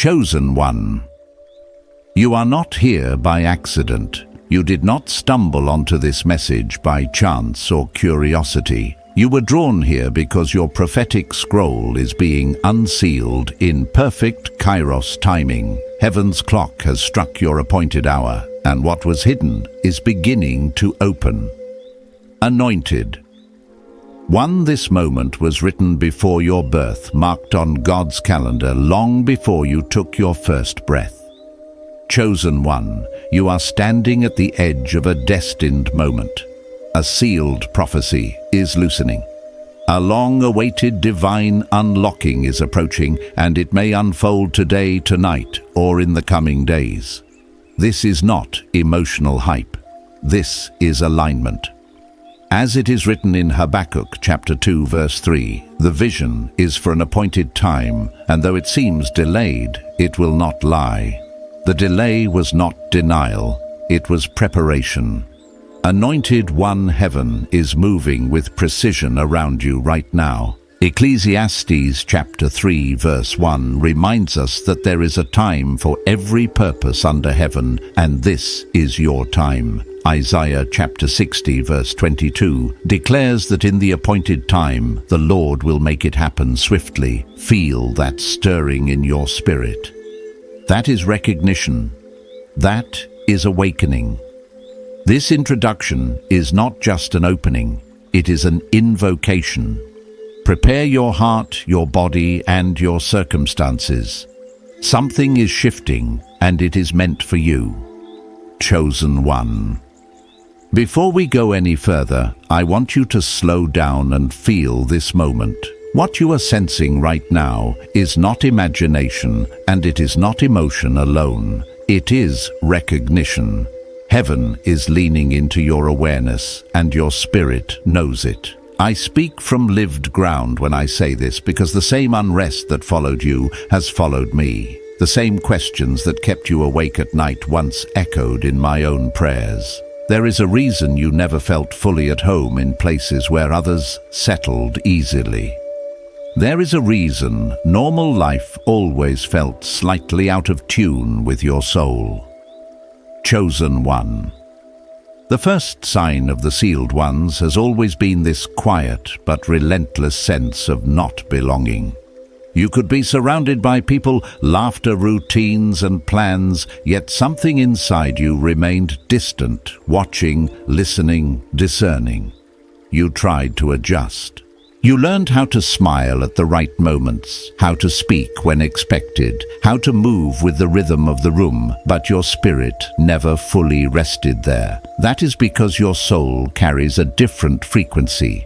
Chosen one. You are not here by accident. You did not stumble onto this message by chance or curiosity. You were drawn here because your prophetic scroll is being unsealed in perfect Kairos timing. Heaven's clock has struck your appointed hour, and what was hidden is beginning to open. Anointed. One, this moment was written before your birth, marked on God's calendar long before you took your first breath. Chosen one, you are standing at the edge of a destined moment. A sealed prophecy is loosening. A long-awaited divine unlocking is approaching, and it may unfold today, tonight, or in the coming days. This is not emotional hype. This is alignment. As it is written in Habakkuk chapter 2 verse 3, the vision is for an appointed time, and though it seems delayed, it will not lie. The delay was not denial, it was preparation. Anointed one, heaven is moving with precision around you right now. Ecclesiastes chapter 3 verse 1 reminds us that there is a time for every purpose under heaven, and this is your time. Isaiah chapter 60 verse 22 declares that in the appointed time, the Lord will make it happen swiftly. Feel that stirring in your spirit. That is recognition. That is awakening. This introduction is not just an opening, it is an invocation. Prepare your heart, your body, and your circumstances. Something is shifting, and it is meant for you. Chosen one. Before we go any further, I want you to slow down and feel this moment. What you are sensing right now is not imagination, and it is not emotion alone. It is recognition. Heaven is leaning into your awareness, and your spirit knows it. I speak from lived ground when I say this, because the same unrest that followed you has followed me. The same questions that kept you awake at night once echoed in my own prayers. There is a reason you never felt fully at home in places where others settled easily. There is a reason normal life always felt slightly out of tune with your soul. Chosen one. The first sign of the sealed ones has always been this quiet but relentless sense of not belonging. You could be surrounded by people, laughter, routines, and plans, yet something inside you remained distant, watching, listening, discerning. You tried to adjust. You learned how to smile at the right moments, how to speak when expected, how to move with the rhythm of the room, but your spirit never fully rested there. That is because your soul carries a different frequency.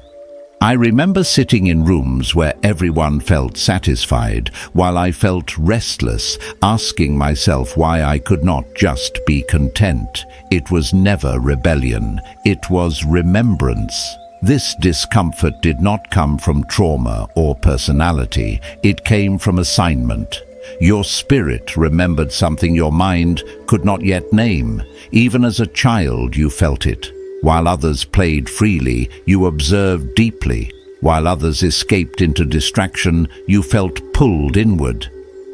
I remember sitting in rooms where everyone felt satisfied, while I felt restless, asking myself why I could not just be content. It was never rebellion, it was remembrance. This discomfort did not come from trauma or personality, it came from assignment. Your spirit remembered something your mind could not yet name. Even as a child you felt it. While others played freely, you observed deeply. While others escaped into distraction, you felt pulled inward.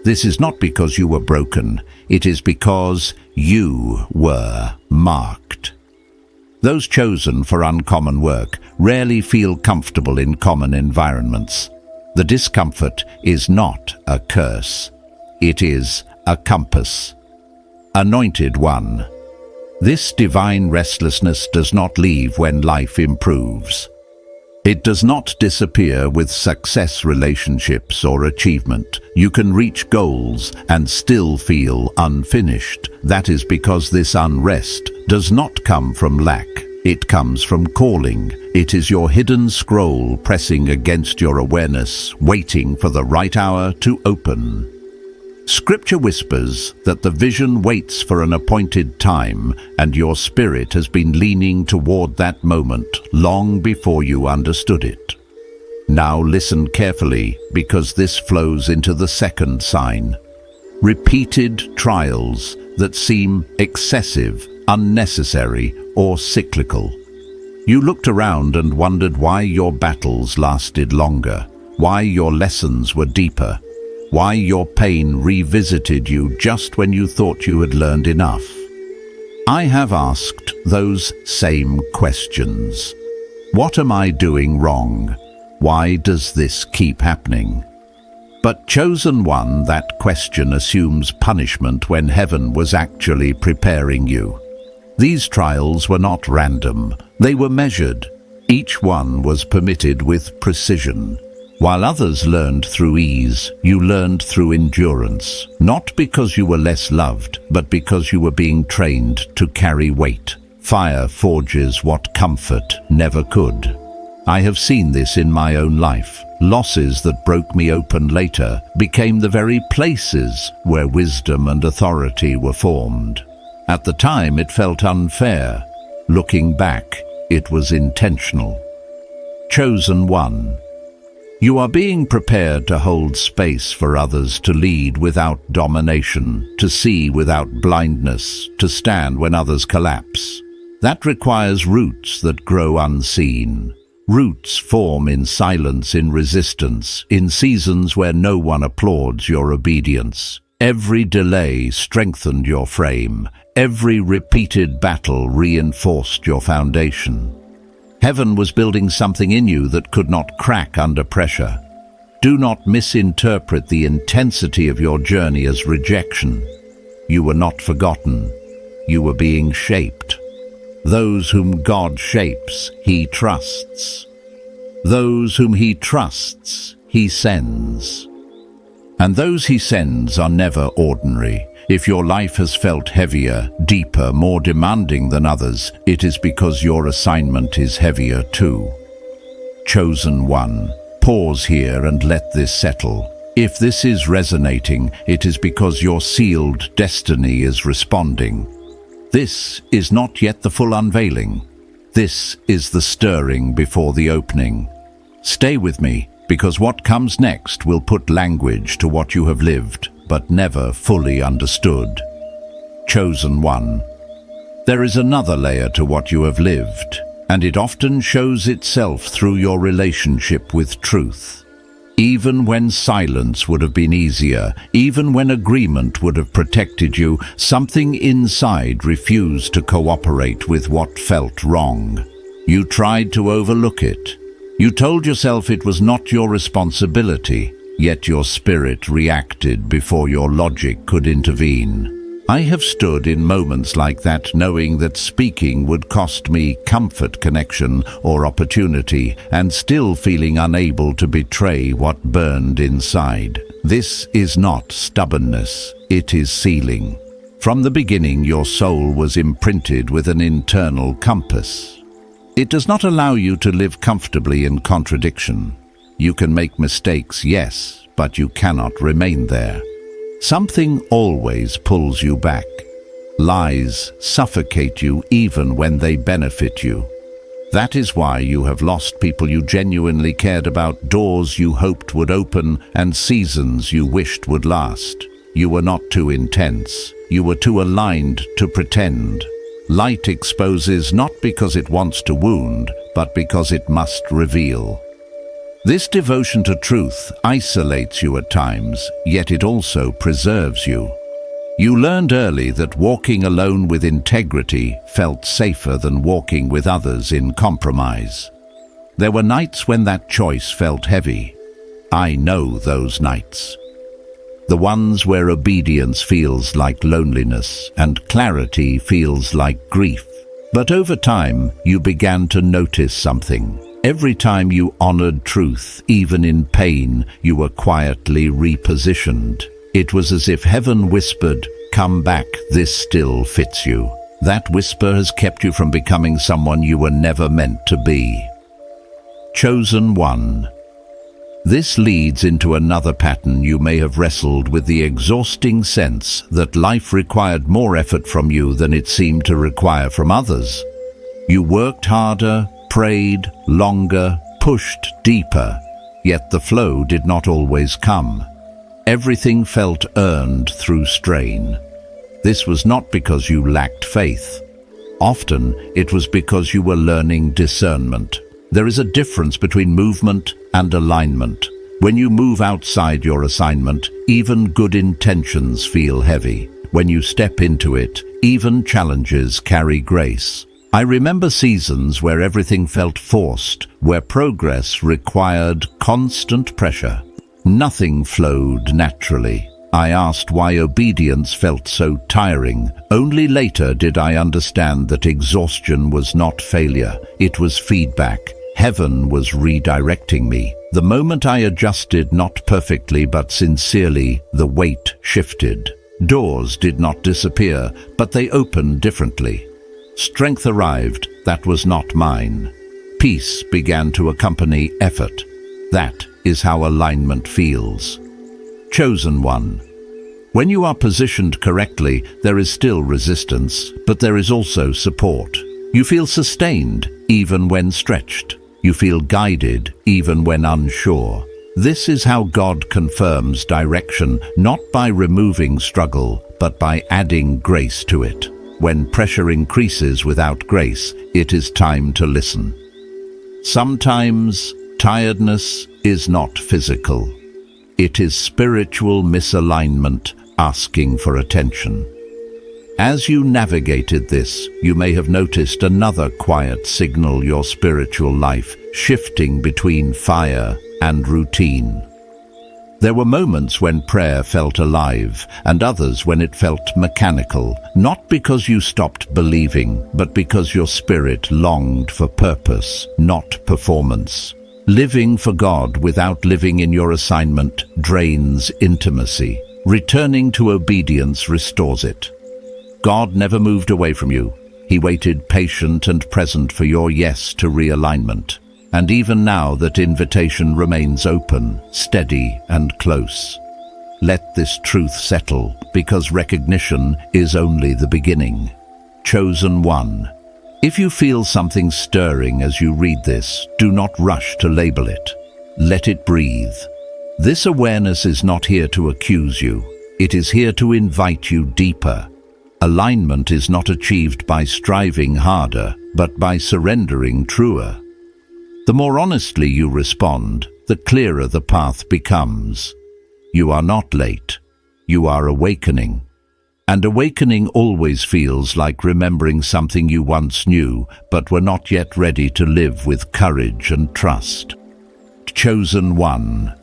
This is not because you were broken, it is because you were marked. Those chosen for uncommon work rarely feel comfortable in common environments. The discomfort is not a curse. It is a compass. Anointed one. This divine restlessness does not leave when life improves. It does not disappear with success, relationships, or achievement. You can reach goals and still feel unfinished. That is because this unrest does not come from lack. It comes from calling. It is your hidden scroll pressing against your awareness, waiting for the right hour to open. Scripture whispers that the vision waits for an appointed time, and your spirit has been leaning toward that moment long before you understood it. Now listen carefully, because this flows into the second sign. Repeated trials that seem excessive, unnecessary, or cyclical. You looked around and wondered why your battles lasted longer, why your lessons were deeper, why your pain revisited you just when you thought you had learned enough. I have asked those same questions. What am I doing wrong? Why does this keep happening? But chosen one, that question assumes punishment when heaven was actually preparing you. These trials were not random, they were measured. Each one was permitted with precision. While others learned through ease, you learned through endurance, not because you were less loved, but because you were being trained to carry weight. Fire forges what comfort never could. I have seen this in my own life. Losses that broke me open later became the very places where wisdom and authority were formed. At the time, it felt unfair. Looking back, it was intentional. Chosen one. You are being prepared to hold space for others, to lead without domination, to see without blindness, to stand when others collapse. That requires roots that grow unseen. Roots form in silence, in resistance, in seasons where no one applauds your obedience. Every delay strengthened your frame. Every repeated battle reinforced your foundation. Heaven was building something in you that could not crack under pressure. Do not misinterpret the intensity of your journey as rejection. You were not forgotten. You were being shaped. Those whom God shapes, He trusts. Those whom He trusts, He sends. And those He sends are never ordinary. If your life has felt heavier, deeper, more demanding than others, it is because your assignment is heavier too. Chosen one, pause here and let this settle. If this is resonating, it is because your sealed destiny is responding. This is not yet the full unveiling. This is the stirring before the opening. Stay with me, because what comes next will put language to what you have lived, but never fully understood. Chosen one. There is another layer to what you have lived, and it often shows itself through your relationship with truth. Even when silence would have been easier, even when agreement would have protected you, something inside refused to cooperate with what felt wrong. You tried to overlook it. You told yourself it was not your responsibility, yet your spirit reacted before your logic could intervene. I have stood in moments like that, knowing that speaking would cost me comfort, connection, or opportunity, and still feeling unable to betray what burned inside. This is not stubbornness, it is sealing. From the beginning, your soul was imprinted with an internal compass. It does not allow you to live comfortably in contradiction. You can make mistakes, yes, but you cannot remain there. Something always pulls you back. Lies suffocate you even when they benefit you. That is why you have lost people you genuinely cared about, doors you hoped would open, and seasons you wished would last. You were not too intense. You were too aligned to pretend. Light exposes not because it wants to wound, but because it must reveal. This devotion to truth isolates you at times, yet it also preserves you. You learned early that walking alone with integrity felt safer than walking with others in compromise. There were nights when that choice felt heavy. I know those nights. The ones where obedience feels like loneliness and clarity feels like grief. But over time, you began to notice something. Every time you honored truth, even in pain, you were quietly repositioned. It was as if heaven whispered, "Come back, this still fits you." That whisper has kept you from becoming someone you were never meant to be. Chosen one. This leads into another pattern. You may have wrestled with the exhausting sense that life required more effort from you than it seemed to require from others. You worked harder, prayed longer, pushed deeper, yet the flow did not always come. Everything felt earned through strain. This was not because you lacked faith. Often it was because you were learning discernment. There is a difference between movement and alignment. When you move outside your assignment, even good intentions feel heavy. When you step into it, even challenges carry grace. I remember seasons where everything felt forced, where progress required constant pressure. Nothing flowed naturally. I asked why obedience felt so tiring. Only later did I understand that exhaustion was not failure, it was feedback. Heaven was redirecting me. The moment I adjusted, not perfectly but sincerely, the weight shifted. Doors did not disappear, but they opened differently. Strength arrived that was not mine. Peace began to accompany effort. That is how alignment feels. Chosen one. When you are positioned correctly, there is still resistance, but there is also support. You feel sustained, even when stretched. You feel guided, even when unsure. This is how God confirms direction, not by removing struggle, but by adding grace to it. When pressure increases without grace, it is time to listen. Sometimes, tiredness is not physical. It is spiritual misalignment asking for attention. As you navigated this, you may have noticed another quiet signal: your spiritual life shifting between fire and routine. There were moments when prayer felt alive, and others when it felt mechanical, not because you stopped believing, but because your spirit longed for purpose, not performance. Living for God without living in your assignment drains intimacy. Returning to obedience restores it. God never moved away from you. He waited patient and present for your yes to realignment. And even now that invitation remains open, steady and close. Let this truth settle, because recognition is only the beginning. Chosen one. If you feel something stirring as you read this, do not rush to label it. Let it breathe. This awareness is not here to accuse you. It is here to invite you deeper. Alignment is not achieved by striving harder, but by surrendering truer. The more honestly you respond, the clearer the path becomes. You are not late. You are awakening. And awakening always feels like remembering something you once knew, but were not yet ready to live with courage and trust. Chosen one.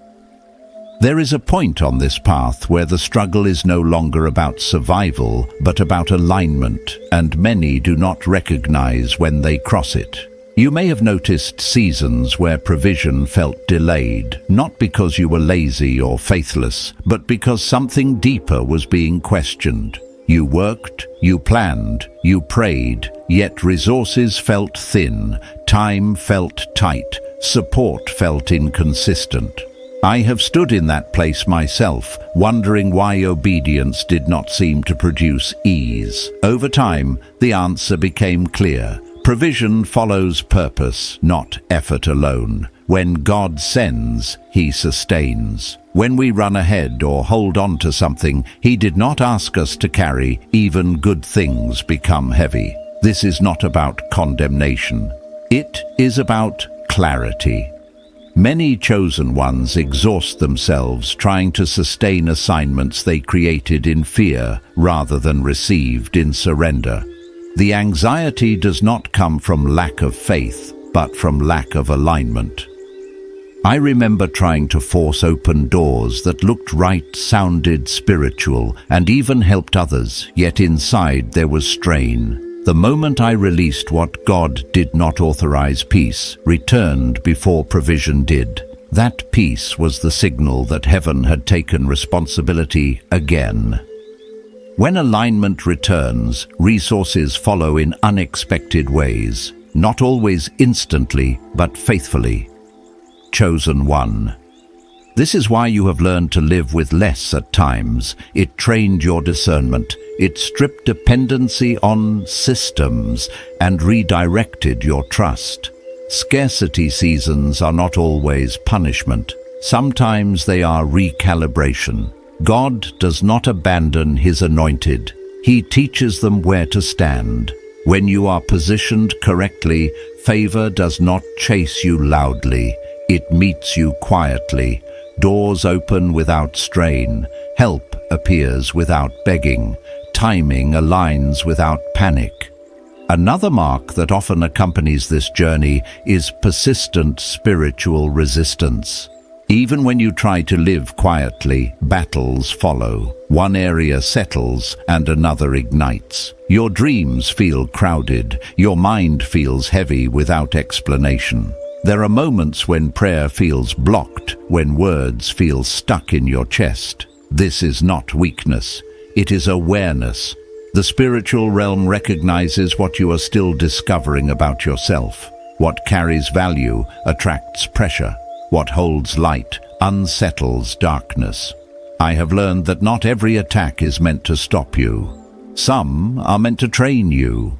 There is a point on this path where the struggle is no longer about survival, but about alignment, and many do not recognize when they cross it. You may have noticed seasons where provision felt delayed, not because you were lazy or faithless, but because something deeper was being questioned. You worked, you planned, you prayed, yet resources felt thin, time felt tight, support felt inconsistent. I have stood in that place myself, wondering why obedience did not seem to produce ease. Over time, the answer became clear. Provision follows purpose, not effort alone. When God sends, He sustains. When we run ahead or hold on to something He did not ask us to carry, even good things become heavy. This is not about condemnation. It is about clarity. Many chosen ones exhaust themselves trying to sustain assignments they created in fear rather than received in surrender. The anxiety does not come from lack of faith, but from lack of alignment. I remember trying to force open doors that looked right, sounded spiritual, and even helped others, yet inside there was strain. The moment I released what God did not authorize, peace returned before provision did. That peace was the signal that heaven had taken responsibility again. When alignment returns, resources follow in unexpected ways, not always instantly, but faithfully. Chosen one. This is why you have learned to live with less at times. It trained your discernment. It stripped dependency on systems and redirected your trust. Scarcity seasons are not always punishment. Sometimes they are recalibration. God does not abandon His anointed. He teaches them where to stand. When you are positioned correctly, favor does not chase you loudly. It meets you quietly. Doors open without strain, help appears without begging, timing aligns without panic. Another mark that often accompanies this journey is persistent spiritual resistance. Even when you try to live quietly, battles follow. One area settles and another ignites. Your dreams feel crowded, your mind feels heavy without explanation. There are moments when prayer feels blocked, when words feel stuck in your chest. This is not weakness, it is awareness. The spiritual realm recognizes what you are still discovering about yourself. What carries value attracts pressure. What holds light unsettles darkness. I have learned that not every attack is meant to stop you. Some are meant to train you.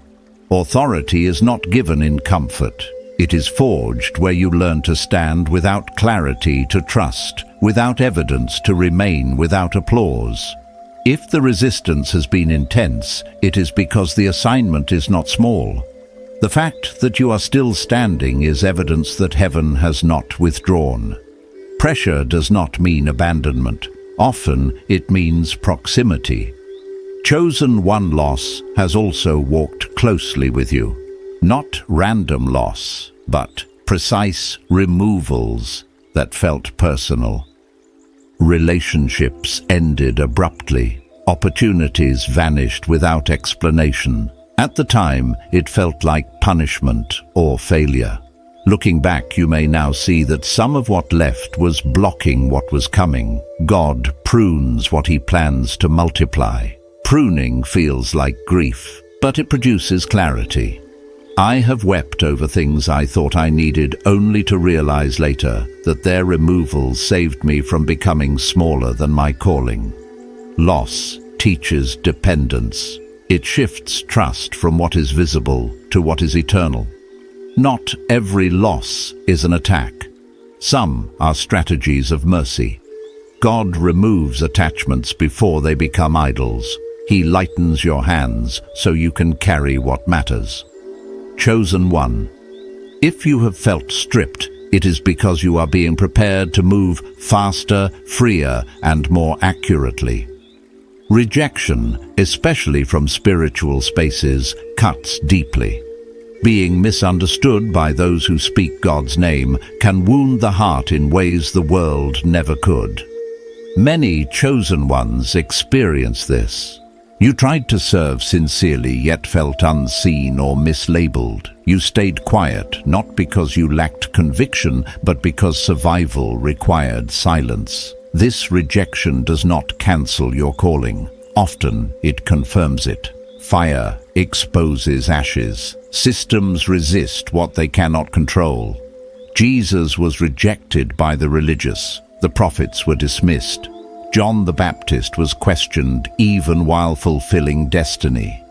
Authority is not given in comfort. It is forged where you learn to stand without clarity, to trust, without evidence, to remain without applause. If the resistance has been intense, it is because the assignment is not small. The fact that you are still standing is evidence that heaven has not withdrawn. Pressure does not mean abandonment. Often it means proximity. Chosen one loss has also walked closely with you. Not random loss, but precise removals that felt personal. Relationships ended abruptly. Opportunities vanished without explanation. At the time, it felt like punishment or failure. Looking back, you may now see that some of what left was blocking what was coming. God prunes what He plans to multiply. Pruning feels like grief, but it produces clarity. I have wept over things I thought I needed, only to realize later that their removal saved me from becoming smaller than my calling. Loss teaches dependence. It shifts trust from what is visible to what is eternal. Not every loss is an attack. Some are strategies of mercy. God removes attachments before they become idols. He lightens your hands so you can carry what matters. Chosen one. If you have felt stripped, it is because you are being prepared to move faster, freer, and more accurately. Rejection, especially from spiritual spaces, cuts deeply. Being misunderstood by those who speak God's name can wound the heart in ways the world never could. Many chosen ones experience this. You tried to serve sincerely, yet felt unseen or mislabeled. You stayed quiet, not because you lacked conviction, but because survival required silence. This rejection does not cancel your calling. Often it confirms it. Fire exposes ashes. Systems resist what they cannot control. Jesus was rejected by the religious. The prophets were dismissed. John the Baptist was questioned even while fulfilling destiny.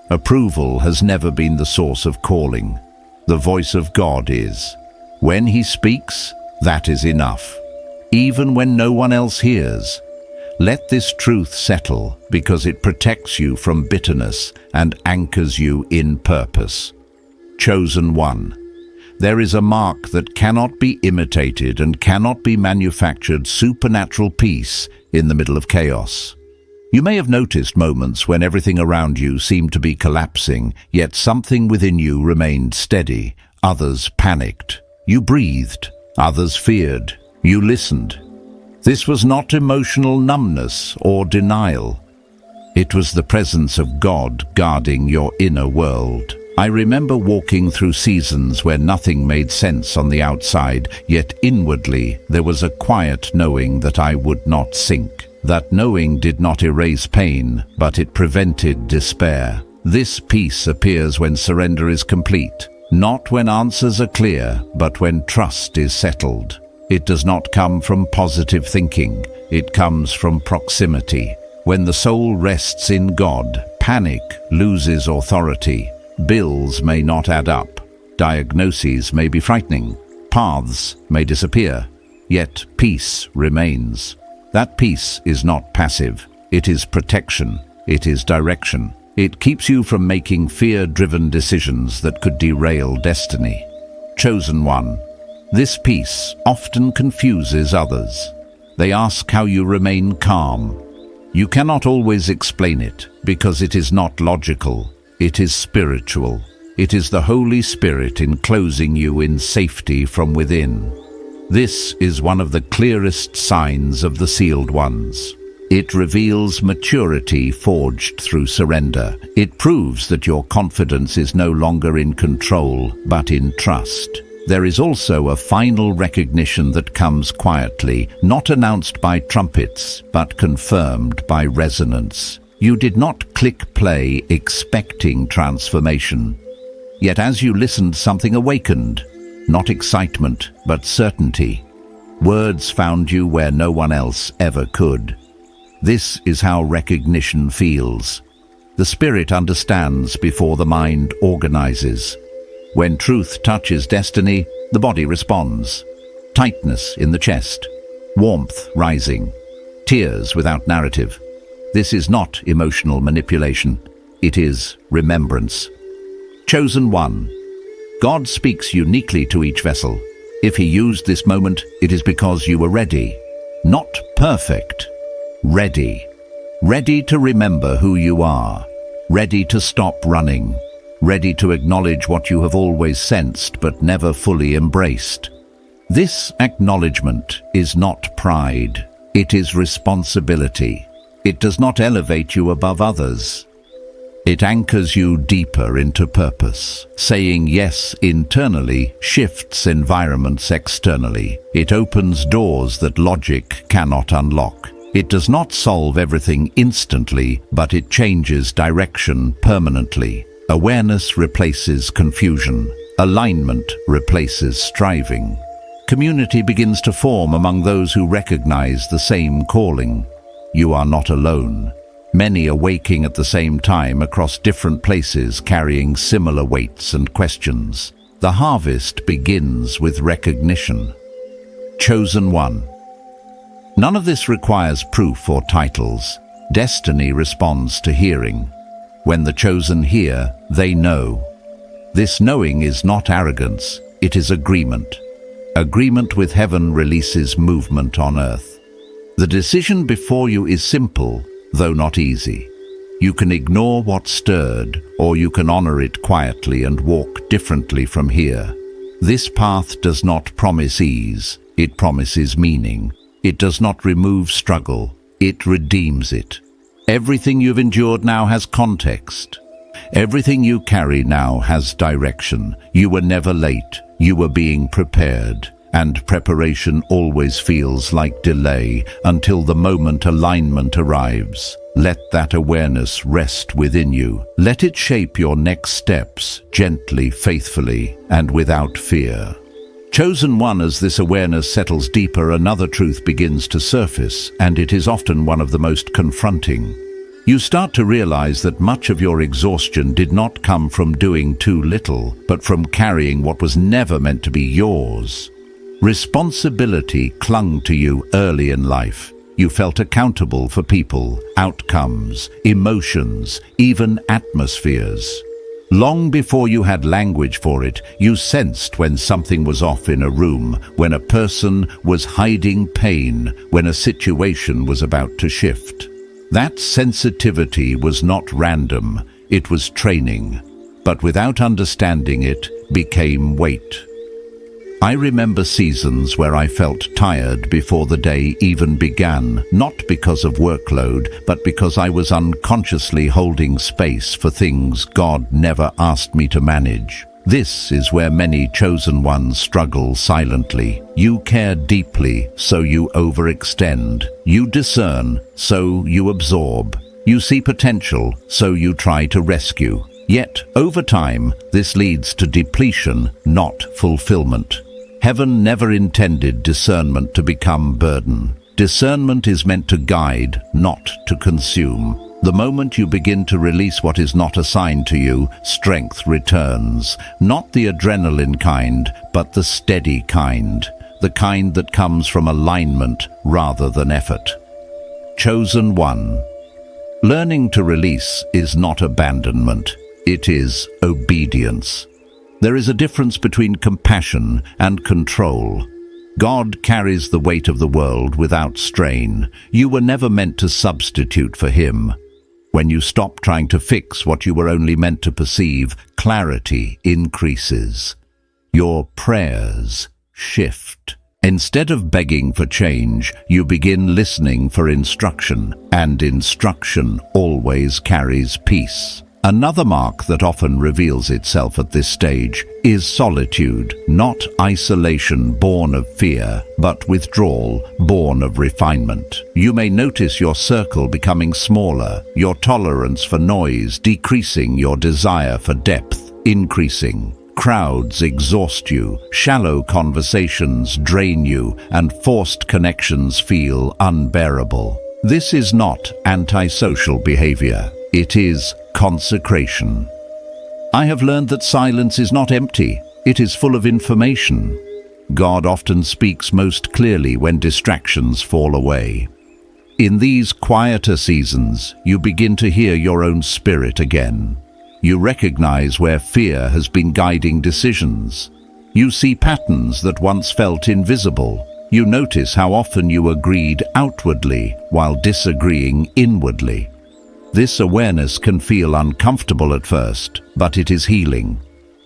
Approval has never been the source of calling. The voice of God is. When He speaks, that is enough. Even when no one else hears. Let this truth settle, because it protects you from bitterness and anchors you in purpose. Chosen one. There is a mark that cannot be imitated and cannot be manufactured: supernatural peace in the middle of chaos. You may have noticed moments when everything around you seemed to be collapsing, yet something within you remained steady. Others panicked. You breathed. Others feared. You listened. This was not emotional numbness or denial. It was the presence of God guarding your inner world. I remember walking through seasons where nothing made sense on the outside, yet inwardly there was a quiet knowing that I would not sink. That knowing did not erase pain, but it prevented despair. This peace appears when surrender is complete, not when answers are clear, but when trust is settled. It does not come from positive thinking, it comes from proximity. When the soul rests in God, panic loses authority. Bills may not add up. Diagnoses may be frightening. Paths may disappear. Yet peace remains. That peace is not passive. It is protection. It is direction. It keeps you from making fear-driven decisions that could derail destiny. Chosen one. This peace often confuses others. They ask how you remain calm. You cannot always explain it, because it is not logical. It is spiritual. It is the Holy Spirit enclosing you in safety from within. This is one of the clearest signs of the sealed ones. It reveals maturity forged through surrender. It proves that your confidence is no longer in control, but in trust. There is also a final recognition that comes quietly, not announced by trumpets, but confirmed by resonance. You did not click play expecting transformation. Yet as you listened, something awakened. Not excitement, but certainty. Words found you where no one else ever could. This is how recognition feels. The spirit understands before the mind organizes. When truth touches destiny, the body responds. Tightness in the chest, warmth rising, tears without narrative. This is not emotional manipulation. It is remembrance. Chosen one. God speaks uniquely to each vessel. If he used this moment, it is because you were ready. Not perfect. Ready. Ready to remember who you are. Ready to stop running. Ready to acknowledge what you have always sensed but never fully embraced. This acknowledgement is not pride. It is responsibility. It does not elevate you above others. It anchors you deeper into purpose. Saying yes internally shifts environments externally. It opens doors that logic cannot unlock. It does not solve everything instantly, but it changes direction permanently. Awareness replaces confusion. Alignment replaces striving. Community begins to form among those who recognize the same calling. You are not alone. Many are waking at the same time across different places, carrying similar weights and questions. The harvest begins with recognition. Chosen one. None of this requires proof or titles. Destiny responds to hearing. When the chosen hear, they know. This knowing is not arrogance, it is agreement. Agreement with heaven releases movement on earth. The decision before you is simple, though not easy. You can ignore what stirred, or you can honor it quietly and walk differently from here. This path does not promise ease, it promises meaning. It does not remove struggle, it redeems it. Everything you've endured now has context. Everything you carry now has direction. You were never late, you were being prepared. And preparation always feels like delay until the moment alignment arrives. Let that awareness rest within you. Let it shape your next steps, gently, faithfully, and without fear. Chosen one, as this awareness settles deeper, another truth begins to surface, and it is often one of the most confronting. You start to realize that much of your exhaustion did not come from doing too little, but from carrying what was never meant to be yours. Responsibility clung to you early in life. You felt accountable for people, outcomes, emotions, even atmospheres. Long before you had language for it, you sensed when something was off in a room, when a person was hiding pain, when a situation was about to shift. That sensitivity was not random, it was training, but without understanding it, became weight. I remember seasons where I felt tired before the day even began, not because of workload, but because I was unconsciously holding space for things God never asked me to manage. This is where many chosen ones struggle silently. You care deeply, so you overextend. You discern, so you absorb. You see potential, so you try to rescue. Yet, over time, this leads to depletion, not fulfillment. Heaven never intended discernment to become burden. Discernment is meant to guide, not to consume. The moment you begin to release what is not assigned to you, strength returns. Not the adrenaline kind, but the steady kind. The kind that comes from alignment rather than effort. Chosen one. Learning to release is not abandonment. It is obedience. There is a difference between compassion and control. God carries the weight of the world without strain. You were never meant to substitute for Him. When you stop trying to fix what you were only meant to perceive, clarity increases. Your prayers shift. Instead of begging for change, you begin listening for instruction, and instruction always carries peace. Another mark that often reveals itself at this stage is solitude, not isolation born of fear, but withdrawal born of refinement. You may notice your circle becoming smaller, your tolerance for noise decreasing, your desire for depth increasing. Crowds exhaust you, shallow conversations drain you, and forced connections feel unbearable. This is not antisocial behavior. It is consecration. I have learned that silence is not empty. It is full of information. God often speaks most clearly when distractions fall away. In these quieter seasons, you begin to hear your own spirit again. You recognize where fear has been guiding decisions. You see patterns that once felt invisible. You notice how often you agreed outwardly while disagreeing inwardly. This awareness can feel uncomfortable at first, but it is healing.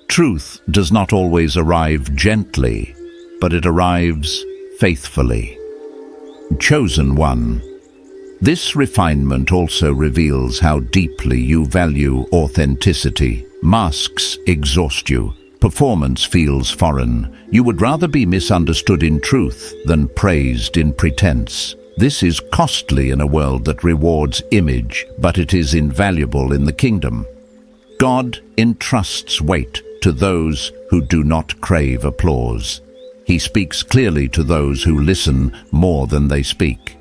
Truth does not always arrive gently, but it arrives faithfully. Chosen one. This refinement also reveals how deeply you value authenticity. Masks exhaust you. Performance feels foreign. You would rather be misunderstood in truth than praised in pretense. This is costly in a world that rewards image, but it is invaluable in the kingdom. God entrusts weight to those who do not crave applause. He speaks clearly to those who listen more than they speak.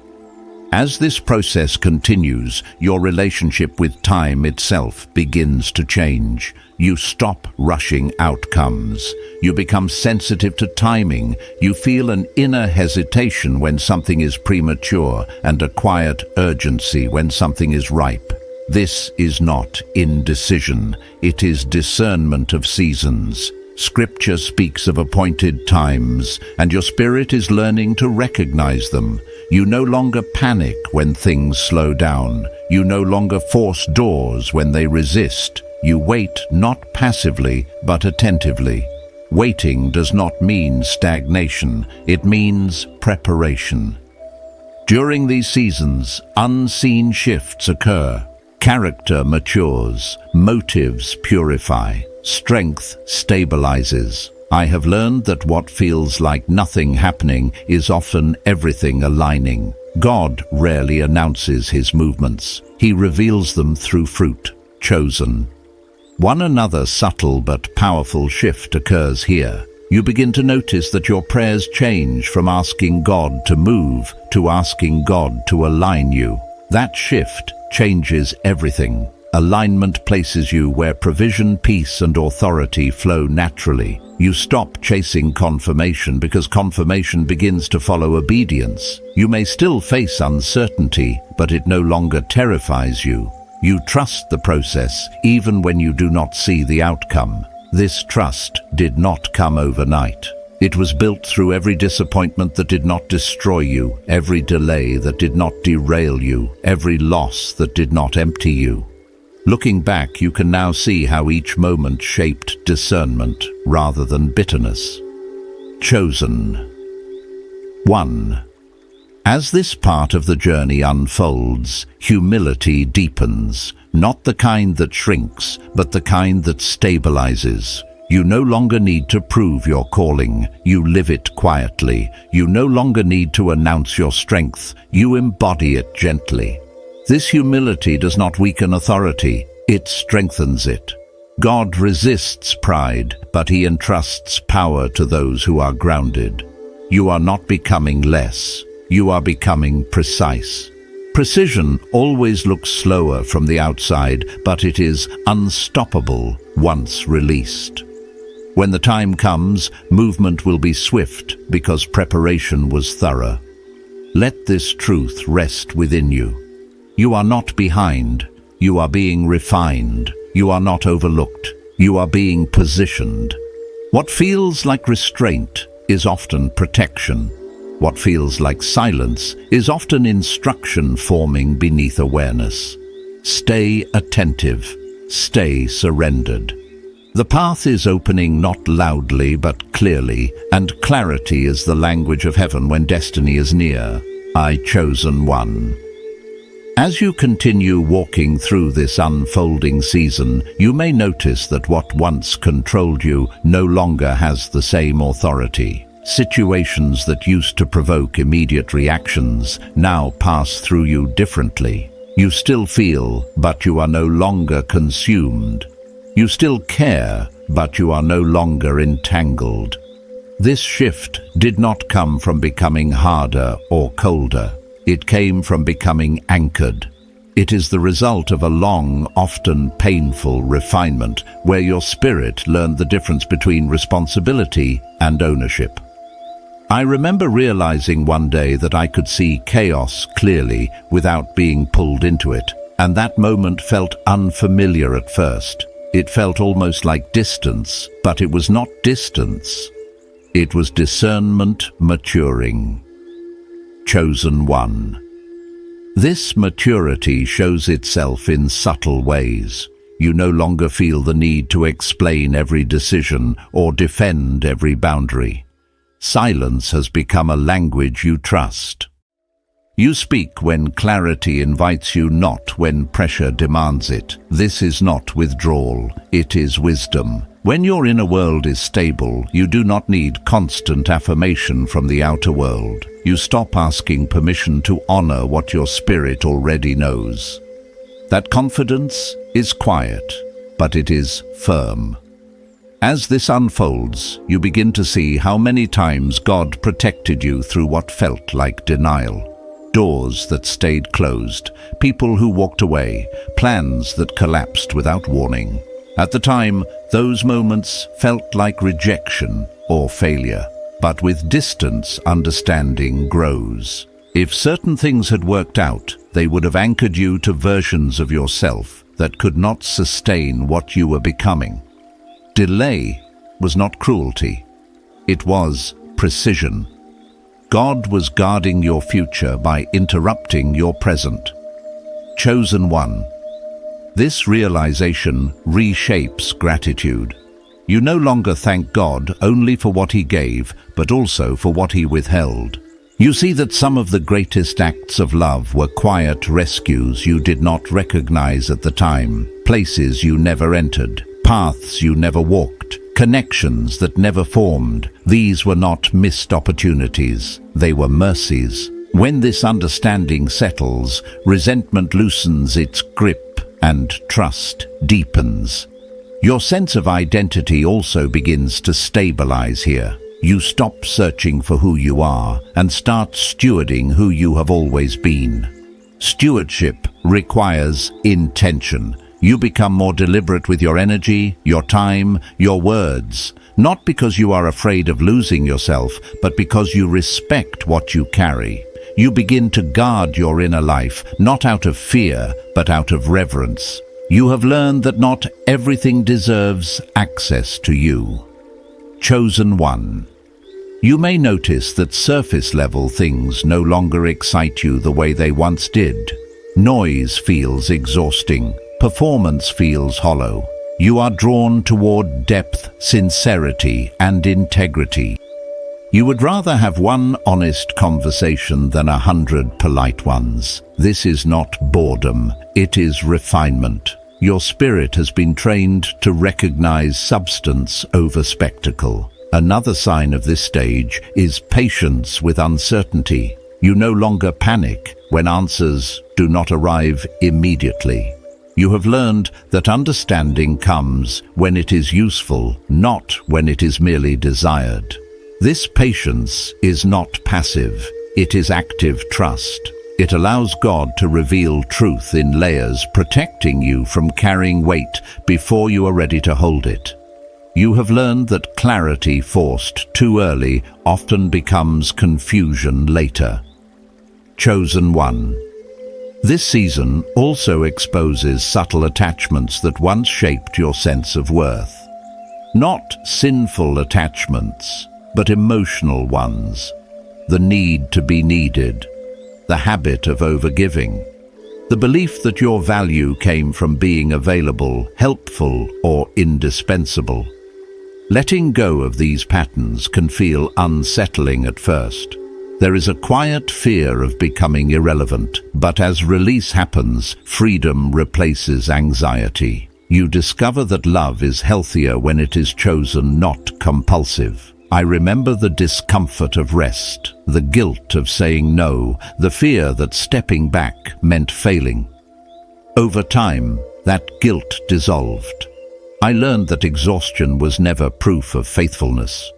As this process continues, your relationship with time itself begins to change. You stop rushing outcomes. You become sensitive to timing. You feel an inner hesitation when something is premature and a quiet urgency when something is ripe. This is not indecision. It is discernment of seasons. Scripture speaks of appointed times, and your spirit is learning to recognize them. You no longer panic when things slow down. You no longer force doors when they resist. You wait not passively, but attentively. Waiting does not mean stagnation. It means preparation. During these seasons, unseen shifts occur. Character matures. Motives purify. Strength stabilizes. I have learned that what feels like nothing happening is often everything aligning. God rarely announces His movements. He reveals them through fruit. Chosen. Another subtle but powerful shift occurs here. You begin to notice that your prayers change from asking God to move to asking God to align you. That shift changes everything. Alignment places you where provision, peace, and authority flow naturally. You stop chasing confirmation because confirmation begins to follow obedience. You may still face uncertainty, but it no longer terrifies you. You trust the process, even when you do not see the outcome. This trust did not come overnight. It was built through every disappointment that did not destroy you, every delay that did not derail you, every loss that did not empty you. Looking back, you can now see how each moment shaped discernment rather than bitterness. Chosen. 1. As this part of the journey unfolds, humility deepens, not the kind that shrinks, but the kind that stabilizes. You no longer need to prove your calling. You live it quietly. You no longer need to announce your strength. You embody it gently. This humility does not weaken authority, it strengthens it. God resists pride, but He entrusts power to those who are grounded. You are not becoming less, you are becoming precise. Precision always looks slower from the outside, but it is unstoppable once released. When the time comes, movement will be swift because preparation was thorough. Let this truth rest within you. You are not behind. You are being refined. You are not overlooked. You are being positioned. What feels like restraint is often protection. What feels like silence is often instruction forming beneath awareness. Stay attentive. Stay surrendered. The path is opening not loudly but clearly, and clarity is the language of heaven when destiny is near. I chosen one. As you continue walking through this unfolding season, you may notice that what once controlled you no longer has the same authority. Situations that used to provoke immediate reactions now pass through you differently. You still feel, but you are no longer consumed. You still care, but you are no longer entangled. This shift did not come from becoming harder or colder. It came from becoming anchored. It is the result of a long, often painful refinement where your spirit learned the difference between responsibility and ownership. I remember realizing one day that I could see chaos clearly without being pulled into it, and that moment felt unfamiliar at first. It felt almost like distance, but it was not distance. It was discernment maturing. Chosen one. This maturity shows itself in subtle ways. You no longer feel the need to explain every decision or defend every boundary. Silence has become a language you trust. You speak when clarity invites you, not when pressure demands it. This is not withdrawal, it is wisdom. When your inner world is stable, you do not need constant affirmation from the outer world. You stop asking permission to honor what your spirit already knows. That confidence is quiet, but it is firm. As this unfolds, you begin to see how many times God protected you through what felt like denial. Doors that stayed closed, people who walked away, plans that collapsed without warning. At the time, those moments felt like rejection or failure. But with distance, understanding grows. If certain things had worked out, they would have anchored you to versions of yourself that could not sustain what you were becoming. Delay was not cruelty. It was precision. God was guarding your future by interrupting your present. Chosen one. This realization reshapes gratitude. You no longer thank God only for what He gave, but also for what He withheld. You see that some of the greatest acts of love were quiet rescues you did not recognize at the time, places you never entered, paths you never walked, connections that never formed. These were not missed opportunities, they were mercies. When this understanding settles, resentment loosens its grip and trust deepens. Your sense of identity also begins to stabilize here. You stop searching for who you are and start stewarding who you have always been. Stewardship requires intention. You become more deliberate with your energy, your time, your words, not because you are afraid of losing yourself, but because you respect what you carry. You begin to guard your inner life, not out of fear, but out of reverence. You have learned that not everything deserves access to you. Chosen one. You may notice that surface-level things no longer excite you the way they once did. Noise feels exhausting. Performance feels hollow. You are drawn toward depth, sincerity, and integrity. You would rather have one honest conversation than 100 polite ones. This is not boredom, it is refinement. Your spirit has been trained to recognize substance over spectacle. Another sign of this stage is patience with uncertainty. You no longer panic when answers do not arrive immediately. You have learned that understanding comes when it is useful, not when it is merely desired. This patience is not passive, it is active trust. It allows God to reveal truth in layers, protecting you from carrying weight before you are ready to hold it. You have learned that clarity forced too early often becomes confusion later. Chosen one. This season also exposes subtle attachments that once shaped your sense of worth. Not sinful attachments, but emotional ones. The need to be needed, the habit of overgiving, the belief that your value came from being available, helpful, or indispensable. Letting go of these patterns can feel unsettling at first. There is a quiet fear of becoming irrelevant, but as release happens, freedom replaces anxiety. You discover that love is healthier when it is chosen, not compulsive. I remember the discomfort of rest, the guilt of saying no, the fear that stepping back meant failing. Over time, that guilt dissolved. I learned that exhaustion was never proof of faithfulness.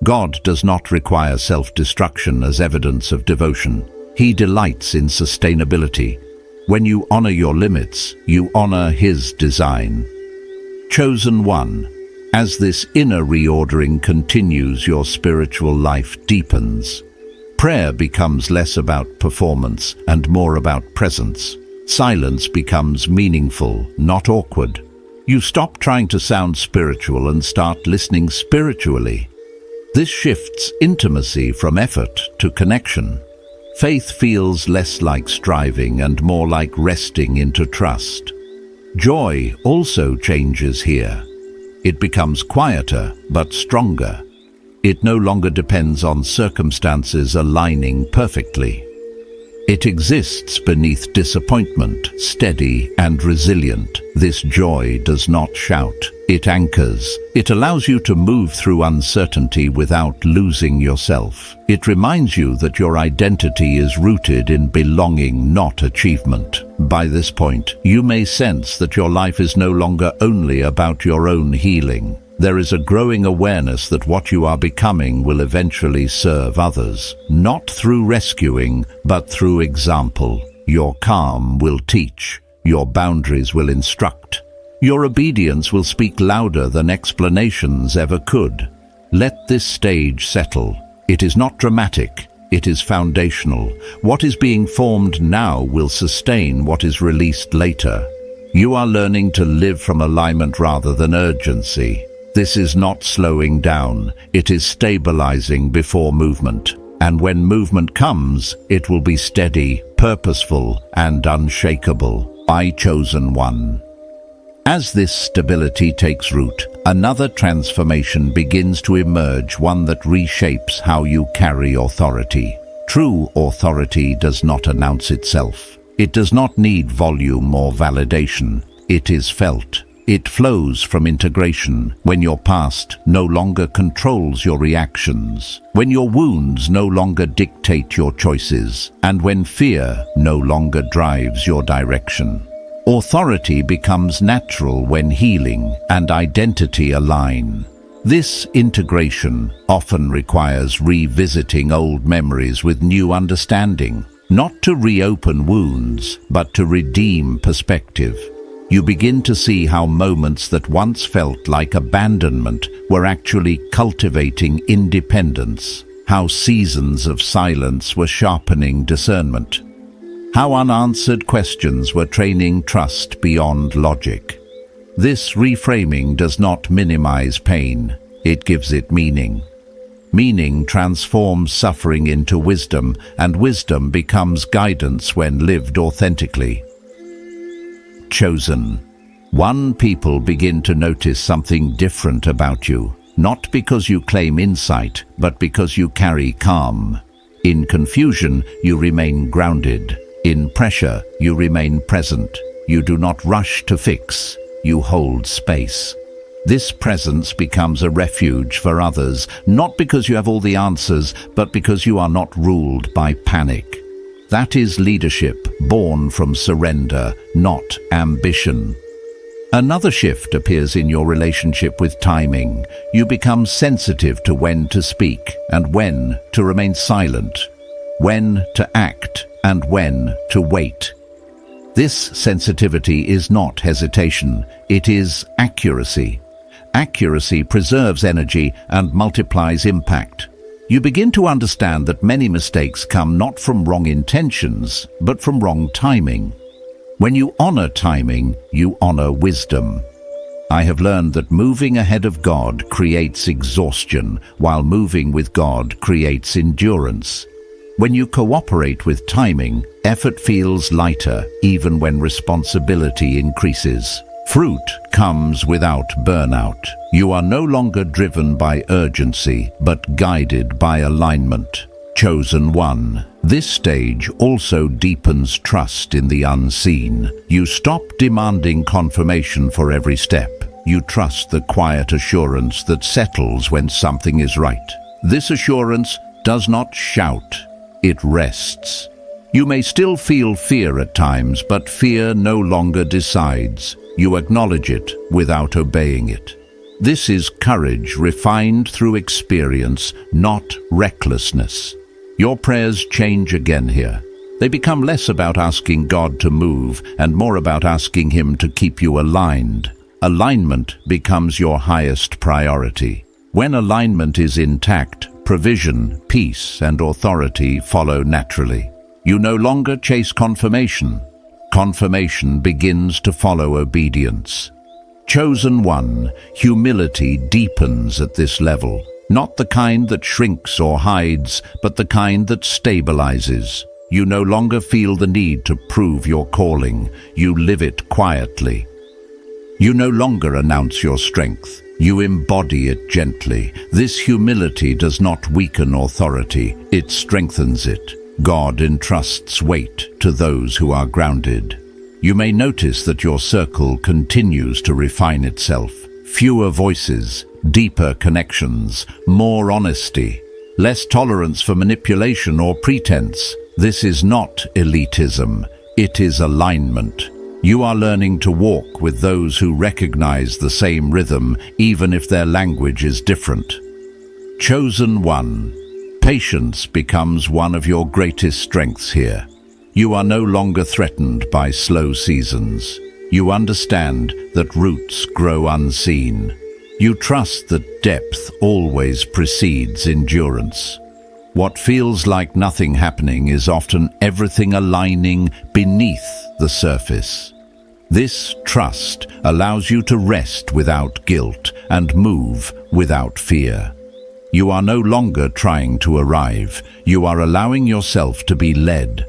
God does not require self-destruction as evidence of devotion. He delights in sustainability. When you honor your limits, you honor His design. Chosen one. As this inner reordering continues, your spiritual life deepens. Prayer becomes less about performance and more about presence. Silence becomes meaningful, not awkward. You stop trying to sound spiritual and start listening spiritually. This shifts intimacy from effort to connection. Faith feels less like striving and more like resting into trust. Joy also changes here. It becomes quieter but stronger. It no longer depends on circumstances aligning perfectly. It exists beneath disappointment, steady and resilient. This joy does not shout, it anchors. It allows you to move through uncertainty without losing yourself. It reminds you that your identity is rooted in belonging, not achievement. By this point, you may sense that your life is no longer only about your own healing. There is a growing awareness that what you are becoming will eventually serve others, not through rescuing, but through example. Your calm will teach, your boundaries will instruct, your obedience will speak louder than explanations ever could. Let this stage settle. It is not dramatic, it is foundational. What is being formed now will sustain what is released later. You are learning to live from alignment rather than urgency. This is not slowing down, it is stabilizing before movement. And when movement comes, it will be steady, purposeful, and unshakable. Chosen one. As this stability takes root, another transformation begins to emerge, one that reshapes how you carry authority. True authority does not announce itself. It does not need volume or validation. It is felt. It flows from integration, when your past no longer controls your reactions, when your wounds no longer dictate your choices, and when fear no longer drives your direction. Authority becomes natural when healing and identity align. This integration often requires revisiting old memories with new understanding, not to reopen wounds, but to redeem perspective. You begin to see how moments that once felt like abandonment were actually cultivating independence, how seasons of silence were sharpening discernment, how unanswered questions were training trust beyond logic. This reframing does not minimize pain, it gives it meaning. Meaning transforms suffering into wisdom, and wisdom becomes guidance when lived authentically. Chosen one. People begin to notice something different about you, not because you claim insight, but because you carry calm. In confusion, you remain grounded. In pressure, you remain present. You do not rush to fix, you hold space. This presence becomes a refuge for others, not because you have all the answers, but because you are not ruled by panic. That is leadership born from surrender, not ambition. Another shift appears in your relationship with timing. You become sensitive to when to speak and when to remain silent, when to act and when to wait. This sensitivity is not hesitation, it is accuracy. Accuracy preserves energy and multiplies impact. You begin to understand that many mistakes come not from wrong intentions, but from wrong timing. When you honor timing, you honor wisdom. I have learned that moving ahead of God creates exhaustion, while moving with God creates endurance. When you cooperate with timing, effort feels lighter, even when responsibility increases. Fruit comes without burnout. You are no longer driven by urgency, but guided by alignment. Chosen one. This stage also deepens trust in the unseen. You stop demanding confirmation for every step. You trust the quiet assurance that settles when something is right. This assurance does not shout, it rests. You may still feel fear at times, but fear no longer decides. You acknowledge it without obeying it. This is courage refined through experience, not recklessness. Your prayers change again here. They become less about asking God to move and more about asking Him to keep you aligned. Alignment becomes your highest priority. When alignment is intact, provision, peace, and authority follow naturally. You no longer chase confirmation. Confirmation begins to follow obedience. Chosen one, humility deepens at this level. Not the kind that shrinks or hides, but the kind that stabilizes. You no longer feel the need to prove your calling. You live it quietly. You no longer announce your strength. You embody it gently. This humility does not weaken authority, it strengthens it. God entrusts weight to those who are grounded. You may notice that your circle continues to refine itself. Fewer voices, deeper connections, more honesty, less tolerance for manipulation or pretense. This is not elitism, it is alignment. You are learning to walk with those who recognize the same rhythm, even if their language is different. Chosen one. Patience becomes one of your greatest strengths here. You are no longer threatened by slow seasons. You understand that roots grow unseen. You trust that depth always precedes endurance. What feels like nothing happening is often everything aligning beneath the surface. This trust allows you to rest without guilt and move without fear. You are no longer trying to arrive. You are allowing yourself to be led.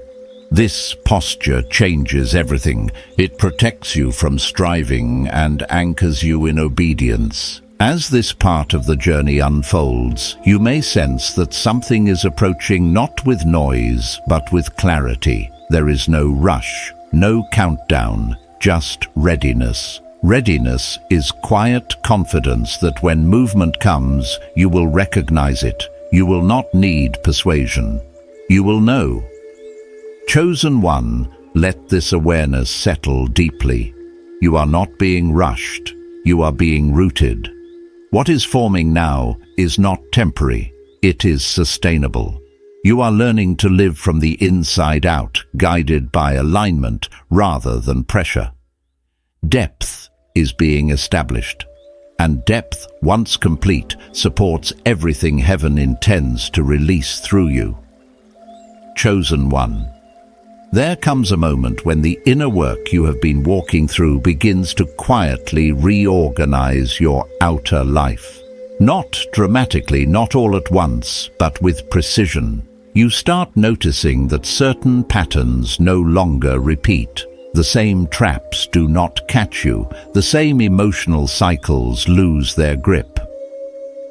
This posture changes everything. It protects you from striving and anchors you in obedience. As this part of the journey unfolds, you may sense that something is approaching not with noise, but with clarity. There is no rush, no countdown, just readiness. Readiness is quiet confidence that when movement comes, you will recognize it. You will not need persuasion. You will know. Chosen one, let this awareness settle deeply. You are not being rushed. You are being rooted. What is forming now is not temporary. It is sustainable. You are learning to live from the inside out, guided by alignment rather than pressure. Depth is being established, and depth, once complete, supports everything heaven intends to release through you. Chosen one. There comes a moment when the inner work you have been walking through begins to quietly reorganize your outer life. Not dramatically, not all at once, but with precision. You start noticing that certain patterns no longer repeat. The same traps do not catch you. The same emotional cycles lose their grip.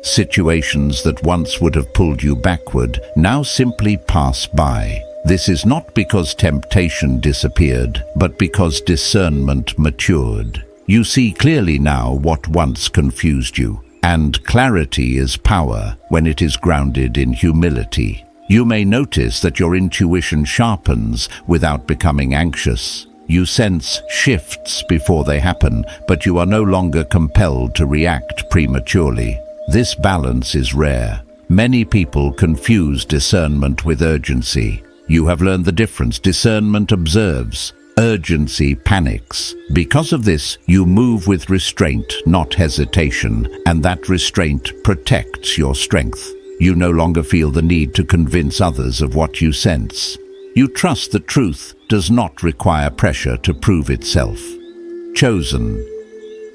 Situations that once would have pulled you backward now simply pass by. This is not because temptation disappeared, but because discernment matured. You see clearly now what once confused you, and clarity is power when it is grounded in humility. You may notice that your intuition sharpens without becoming anxious. You sense shifts before they happen, but you are no longer compelled to react prematurely. This balance is rare. Many people confuse discernment with urgency. You have learned the difference. Discernment observes. Urgency panics. Because of this, you move with restraint, not hesitation, and that restraint protects your strength. You no longer feel the need to convince others of what you sense. You trust that truth does not require pressure to prove itself. Chosen.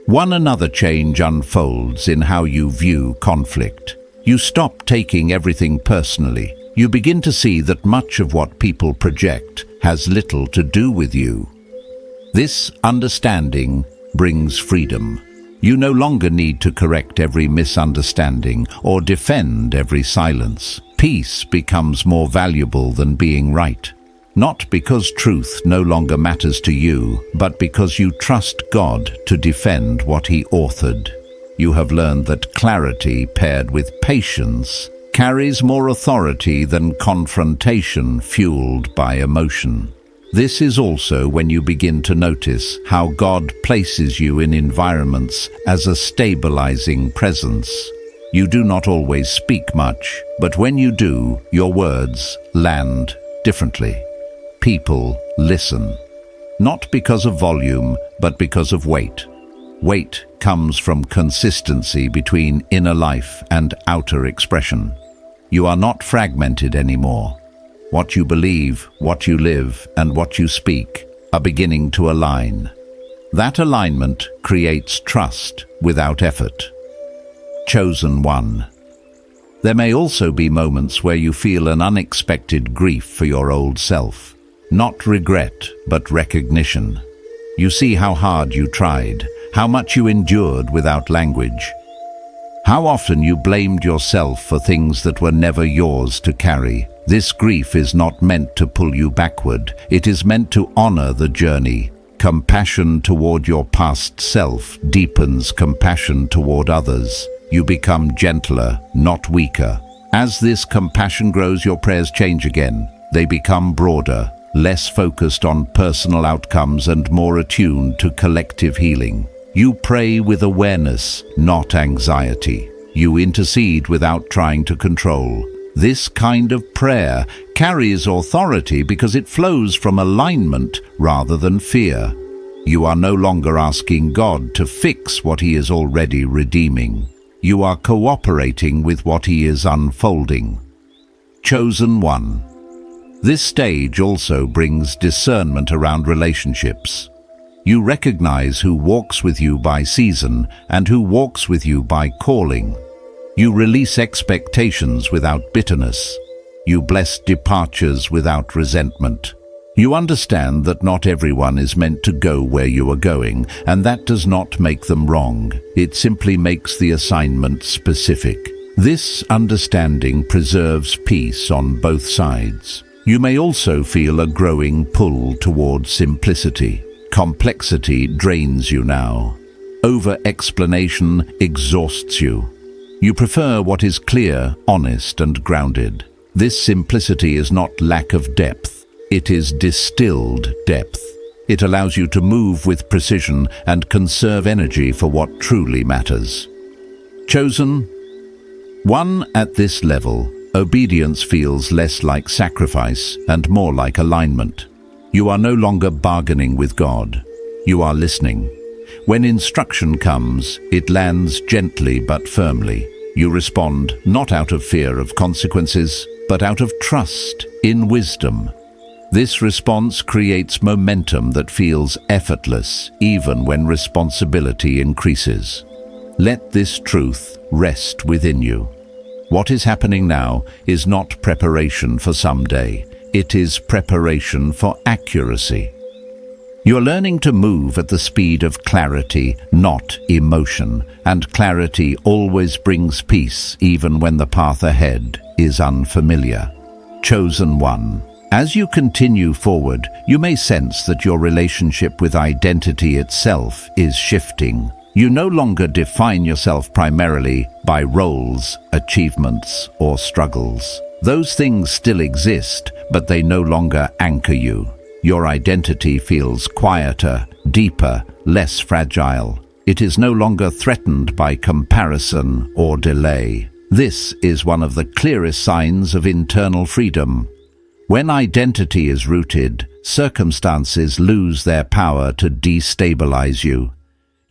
One another change unfolds in how you view conflict. You stop taking everything personally. You begin to see that much of what people project has little to do with you. This understanding brings freedom. You no longer need to correct every misunderstanding or defend every silence. Peace becomes more valuable than being right. Not because truth no longer matters to you, but because you trust God to defend what He authored. You have learned that clarity paired with patience carries more authority than confrontation fueled by emotion. This is also when you begin to notice how God places you in environments as a stabilizing presence. You do not always speak much, but when you do, your words land differently. People listen, not because of volume, but because of weight. Weight comes from consistency between inner life and outer expression. You are not fragmented anymore. What you believe, what you live, and what you speak are beginning to align. That alignment creates trust without effort. Chosen one. There may also be moments where you feel an unexpected grief for your old self. Not regret, but recognition. You see how hard you tried, how much you endured without language. How often you blamed yourself for things that were never yours to carry. This grief is not meant to pull you backward. It is meant to honor the journey. Compassion toward your past self deepens compassion toward others. You become gentler, not weaker. As this compassion grows, your prayers change again. They become broader, less focused on personal outcomes and more attuned to collective healing. You pray with awareness, not anxiety. You intercede without trying to control. This kind of prayer carries authority because it flows from alignment rather than fear. You are no longer asking God to fix what He is already redeeming. You are cooperating with what He is unfolding. Chosen one. This stage also brings discernment around relationships. You recognize who walks with you by season and who walks with you by calling. You release expectations without bitterness. You bless departures without resentment. You understand that not everyone is meant to go where you are going, and that does not make them wrong. It simply makes the assignment specific. This understanding preserves peace on both sides. You may also feel a growing pull toward simplicity. Complexity drains you now. Over-explanation exhausts you. You prefer what is clear, honest, and grounded. This simplicity is not lack of depth. It is distilled depth. It allows you to move with precision and conserve energy for what truly matters. Chosen one. At this level, obedience feels less like sacrifice and more like alignment. You are no longer bargaining with God. You are listening. When instruction comes, it lands gently but firmly. You respond not out of fear of consequences, but out of trust in wisdom. This response creates momentum that feels effortless, even when responsibility increases. Let this truth rest within you. What is happening now is not preparation for someday. It is preparation for accuracy. You're learning to move at the speed of clarity, not emotion, and clarity always brings peace even when the path ahead is unfamiliar. Chosen one. As you continue forward, you may sense that your relationship with identity itself is shifting. You no longer define yourself primarily by roles, achievements, or struggles. Those things still exist, but they no longer anchor you. Your identity feels quieter, deeper, less fragile. It is no longer threatened by comparison or delay. This is one of the clearest signs of internal freedom. When identity is rooted, circumstances lose their power to destabilize you.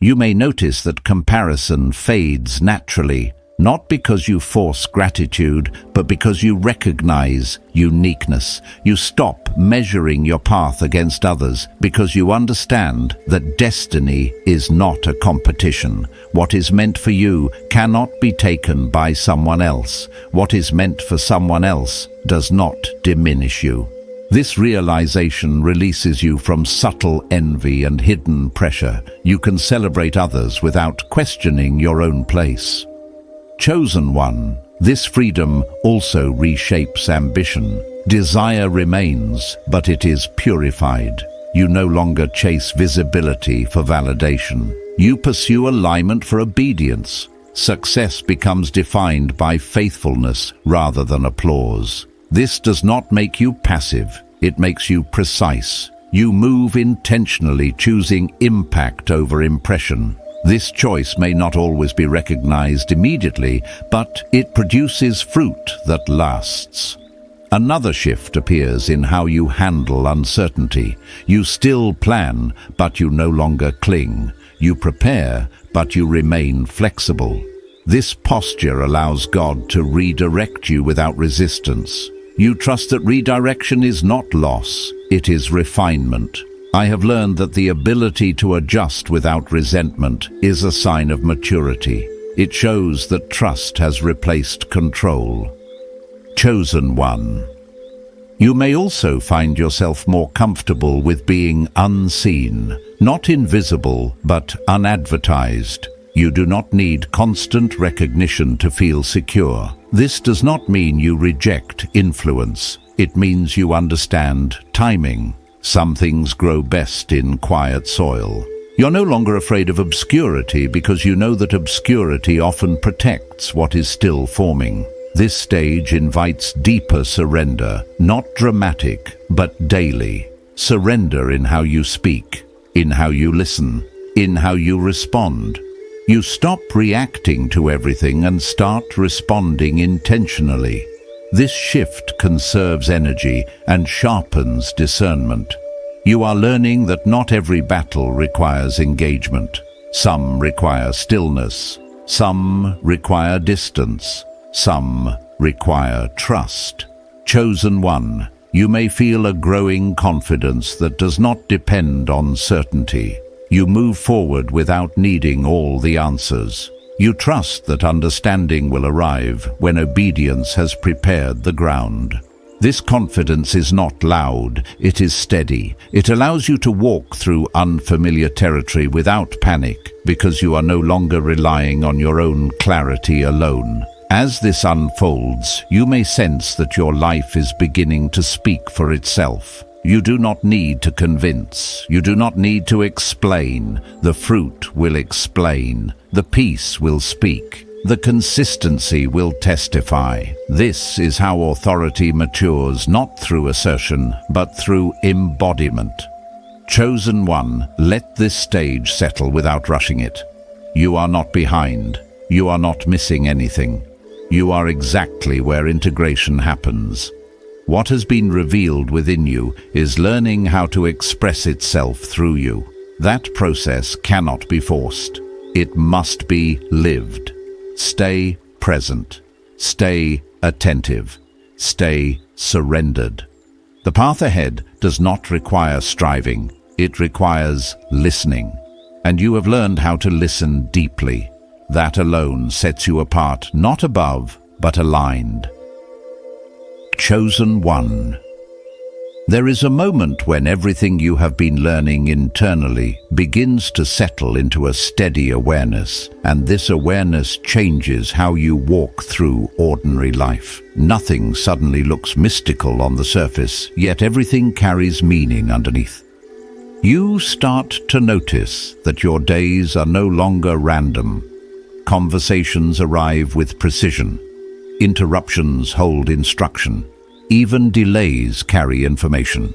You may notice that comparison fades naturally. Not because you force gratitude, but because you recognize uniqueness. You stop measuring your path against others because you understand that destiny is not a competition. What is meant for you cannot be taken by someone else. What is meant for someone else does not diminish you. This realization releases you from subtle envy and hidden pressure. You can celebrate others without questioning your own place. Chosen one, this freedom also reshapes ambition. Desire remains, but it is purified. You no longer chase visibility for validation. You pursue alignment for obedience. Success becomes defined by faithfulness rather than applause. This does not make you passive, it makes you precise. You move intentionally, choosing impact over impression. This choice may not always be recognized immediately, but it produces fruit that lasts. Another shift appears in how you handle uncertainty. You still plan, but you no longer cling. You prepare, but you remain flexible. This posture allows God to redirect you without resistance. You trust that redirection is not loss, it is refinement. I have learned that the ability to adjust without resentment is a sign of maturity. It shows that trust has replaced control. Chosen one. You may also find yourself more comfortable with being unseen, not invisible, but unadvertised. You do not need constant recognition to feel secure. This does not mean you reject influence. It means you understand timing. Some things grow best in quiet soil. You're no longer afraid of obscurity because you know that obscurity often protects what is still forming. This stage invites deeper surrender, not dramatic, but daily. Surrender in how you speak, in how you listen, in how you respond. You stop reacting to everything and start responding intentionally. This shift conserves energy and sharpens discernment. You are learning that not every battle requires engagement. Some require stillness, some require distance, some require trust. Chosen one, you may feel a growing confidence that does not depend on certainty. You move forward without needing all the answers. You trust that understanding will arrive when obedience has prepared the ground. This confidence is not loud, it is steady. It allows you to walk through unfamiliar territory without panic because you are no longer relying on your own clarity alone. As this unfolds, you may sense that your life is beginning to speak for itself. You do not need to convince. You do not need to explain. The fruit will explain. The peace will speak. The consistency will testify. This is how authority matures, not through assertion, but through embodiment. Chosen one, let this stage settle without rushing it. You are not behind. You are not missing anything. You are exactly where integration happens. What has been revealed within you is learning how to express itself through you. That process cannot be forced. It must be lived. Stay present. Stay attentive. Stay surrendered. The path ahead does not require striving. It requires listening. And you have learned how to listen deeply. That alone sets you apart, not above, but aligned. Chosen one. There is a moment when everything you have been learning internally begins to settle into a steady awareness, and this awareness changes how you walk through ordinary life. Nothing suddenly looks mystical on the surface, yet everything carries meaning underneath. You start to notice that your days are no longer random. Conversations arrive with precision. Interruptions hold instruction. Even delays carry information.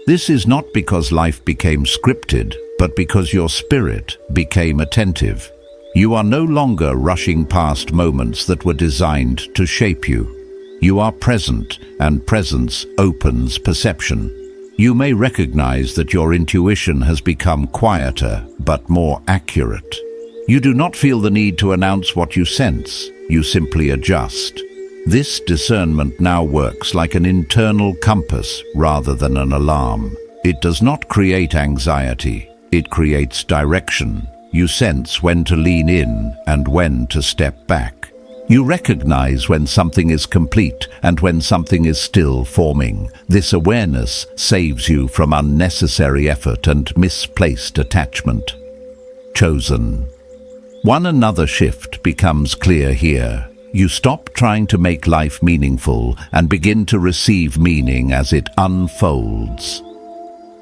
This is not because life became scripted, but because your spirit became attentive. You are no longer rushing past moments that were designed to shape you. You are present, and presence opens perception. You may recognize that your intuition has become quieter, but more accurate. You do not feel the need to announce what you sense. You simply adjust. This discernment now works like an internal compass rather than an alarm. It does not create anxiety. It creates direction. You sense when to lean in and when to step back. You recognize when something is complete and when something is still forming. This awareness saves you from unnecessary effort and misplaced attachment. Chosen. One another shift becomes clear here. You stop trying to make life meaningful and begin to receive meaning as it unfolds.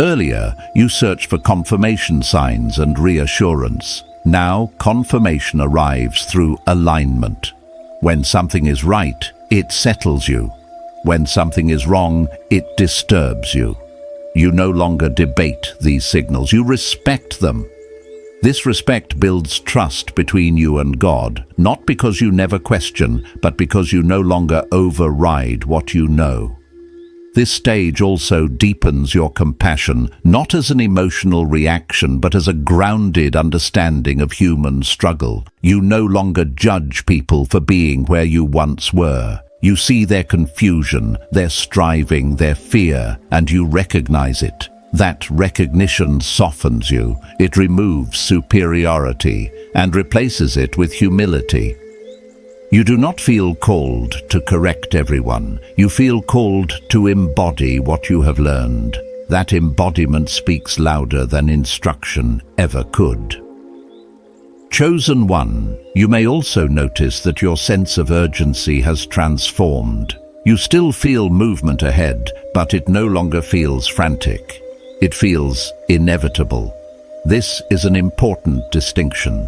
Earlier, you searched for confirmation signs and reassurance. Now, confirmation arrives through alignment. When something is right, it settles you. When something is wrong, it disturbs you. You no longer debate these signals, you respect them. This respect builds trust between you and God, not because you never question, but because you no longer override what you know. This stage also deepens your compassion, not as an emotional reaction, but as a grounded understanding of human struggle. You no longer judge people for being where you once were. You see their confusion, their striving, their fear, and you recognize it. That recognition softens you. It removes superiority and replaces it with humility. You do not feel called to correct everyone. You feel called to embody what you have learned. That embodiment speaks louder than instruction ever could. Chosen one, you may also notice that your sense of urgency has transformed. You still feel movement ahead, but it no longer feels frantic. It feels inevitable. This is an important distinction.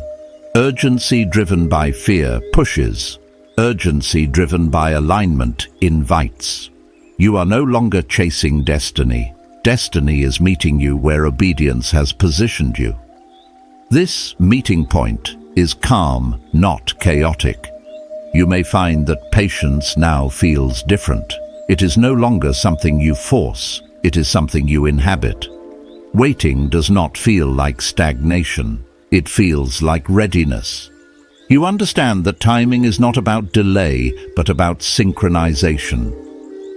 Urgency driven by fear pushes. Urgency driven by alignment invites. You are no longer chasing destiny. Destiny is meeting you where obedience has positioned you. This meeting point is calm, not chaotic. You may find that patience now feels different. It is no longer something you force. It is something you inhabit. Waiting does not feel like stagnation. It feels like readiness. You understand that timing is not about delay, but about synchronization.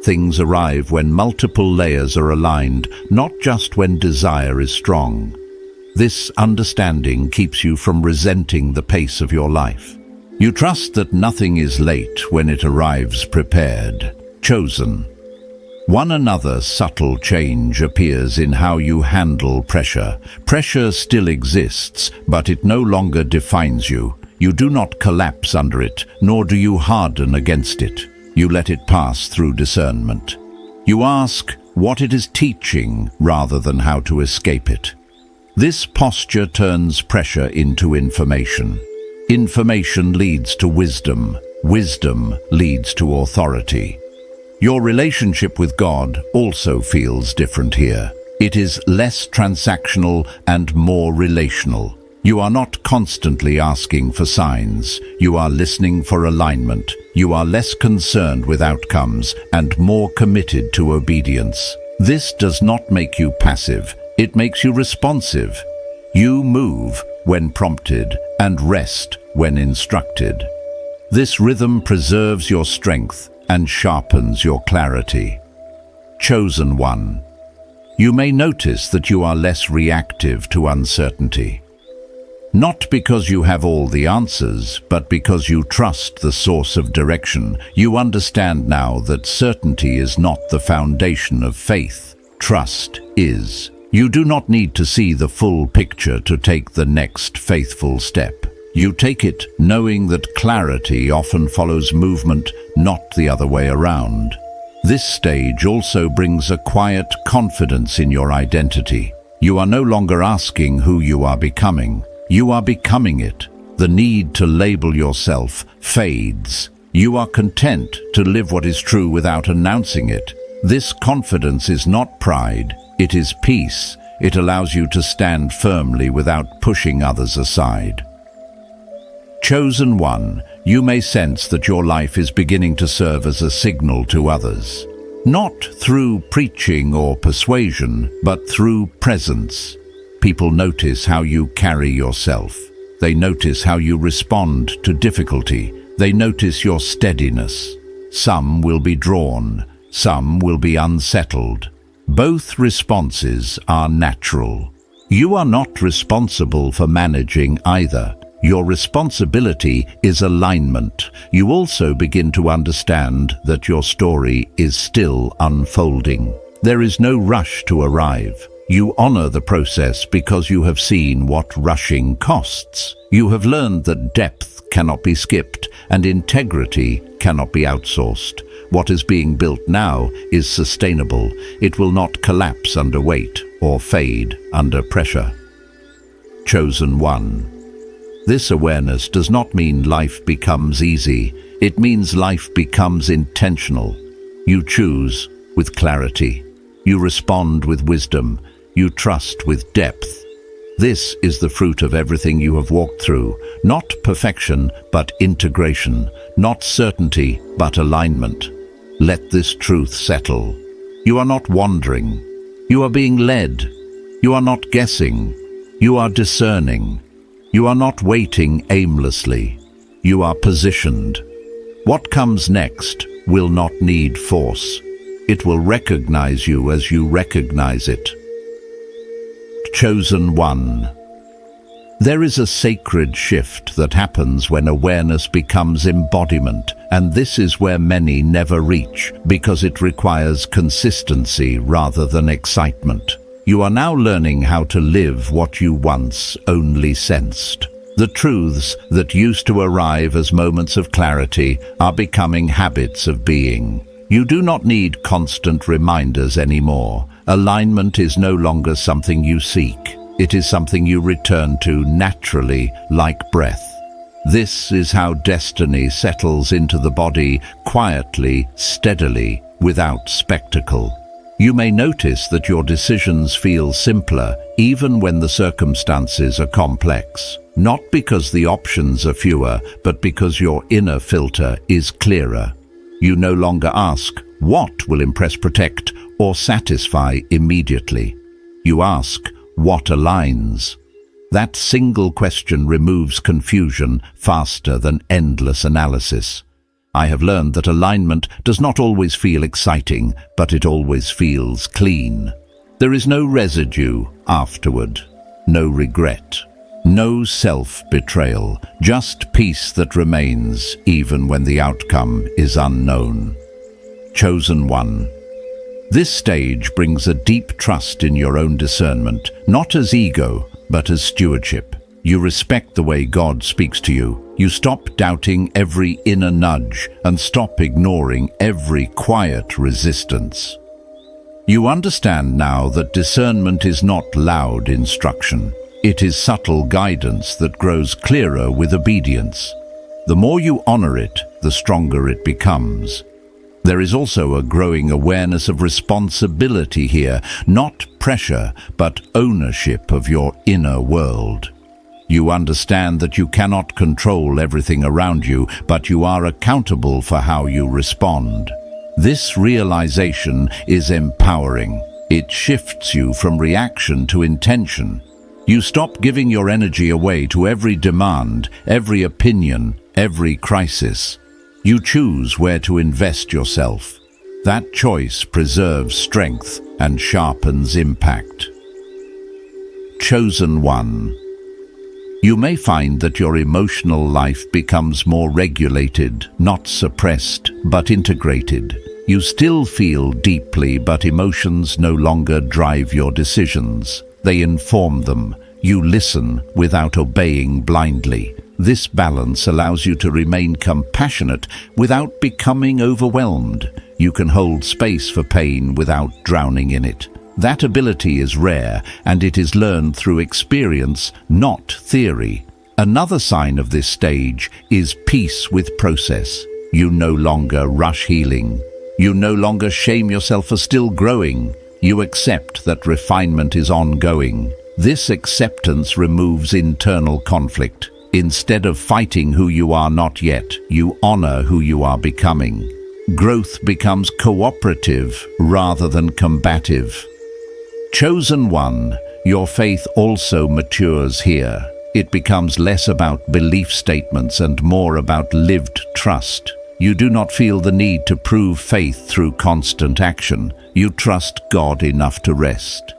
Things arrive when multiple layers are aligned, not just when desire is strong. This understanding keeps you from resenting the pace of your life. You trust that nothing is late when it arrives prepared. Chosen. One another subtle change appears in how you handle pressure. Pressure still exists, but it no longer defines you. You do not collapse under it, nor do you harden against it. You let it pass through discernment. You ask what it is teaching rather than how to escape it. This posture turns pressure into information. Information leads to wisdom. Wisdom leads to authority. Your relationship with God also feels different here. It is less transactional and more relational. You are not constantly asking for signs. You are listening for alignment. You are less concerned with outcomes and more committed to obedience. This does not make you passive. It makes you responsive. You move when prompted and rest when instructed. This rhythm preserves your strength and sharpens your clarity. Chosen one. You may notice that you are less reactive to uncertainty. Not because you have all the answers, but because you trust the source of direction. You understand now that certainty is not the foundation of faith. Trust is. You do not need to see the full picture to take the next faithful step. You take it knowing that clarity often follows movement, not the other way around. This stage also brings a quiet confidence in your identity. You are no longer asking who you are becoming. You are becoming it. The need to label yourself fades. You are content to live what is true without announcing it. This confidence is not pride, it is peace. It allows you to stand firmly without pushing others aside. Chosen one, you may sense that your life is beginning to serve as a signal to others. Not through preaching or persuasion, but through presence. People notice how you carry yourself. They notice how you respond to difficulty. They notice your steadiness. Some will be drawn, some will be unsettled. Both responses are natural. You are not responsible for managing either. Your responsibility is alignment. You also begin to understand that your story is still unfolding. There is no rush to arrive. You honor the process because you have seen what rushing costs. You have learned that depth cannot be skipped and integrity cannot be outsourced. What is being built now is sustainable. It will not collapse under weight or fade under pressure. Chosen one. This awareness does not mean life becomes easy. It means life becomes intentional. You choose with clarity. You respond with wisdom. You trust with depth. This is the fruit of everything you have walked through. Not perfection, but integration. Not certainty, but alignment. Let this truth settle. You are not wandering. You are being led. You are not guessing. You are discerning. You are not waiting aimlessly. You are positioned. What comes next will not need force. It will recognize you as you recognize it. Chosen one. There is a sacred shift that happens when awareness becomes embodiment, and this is where many never reach because it requires consistency rather than excitement. You are now learning how to live what you once only sensed. The truths that used to arrive as moments of clarity are becoming habits of being. You do not need constant reminders anymore. Alignment is no longer something you seek. It is something you return to naturally, like breath. This is how destiny settles into the body, quietly, steadily, without spectacle. You may notice that your decisions feel simpler, even when the circumstances are complex. Not because the options are fewer, but because your inner filter is clearer. You no longer ask, what will impress, protect, or satisfy immediately? You ask, what aligns? That single question removes confusion faster than endless analysis. I have learned that alignment does not always feel exciting, but it always feels clean. There is no residue afterward, no regret, no self-betrayal, just peace that remains even when the outcome is unknown. Chosen one. This stage brings a deep trust in your own discernment, not as ego, but as stewardship. You respect the way God speaks to you. You stop doubting every inner nudge and stop ignoring every quiet resistance. You understand now that discernment is not loud instruction. It is subtle guidance that grows clearer with obedience. The more you honor it, the stronger it becomes. There is also a growing awareness of responsibility here, not pressure, but ownership of your inner world. You understand that you cannot control everything around you, but you are accountable for how you respond. This realization is empowering. It shifts you from reaction to intention. You stop giving your energy away to every demand, every opinion, every crisis. You choose where to invest yourself. That choice preserves strength and sharpens impact. Chosen one. You may find that your emotional life becomes more regulated, not suppressed, but integrated. You still feel deeply, but emotions no longer drive your decisions. They inform them. You listen without obeying blindly. This balance allows you to remain compassionate without becoming overwhelmed. You can hold space for pain without drowning in it. That ability is rare, and it is learned through experience, not theory. Another sign of this stage is peace with process. You no longer rush healing. You no longer shame yourself for still growing. You accept that refinement is ongoing. This acceptance removes internal conflict. Instead of fighting who you are not yet, you honor who you are becoming. Growth becomes cooperative rather than combative. Chosen one, your faith also matures here. It becomes less about belief statements and more about lived trust. You do not feel the need to prove faith through constant action. You trust God enough to rest.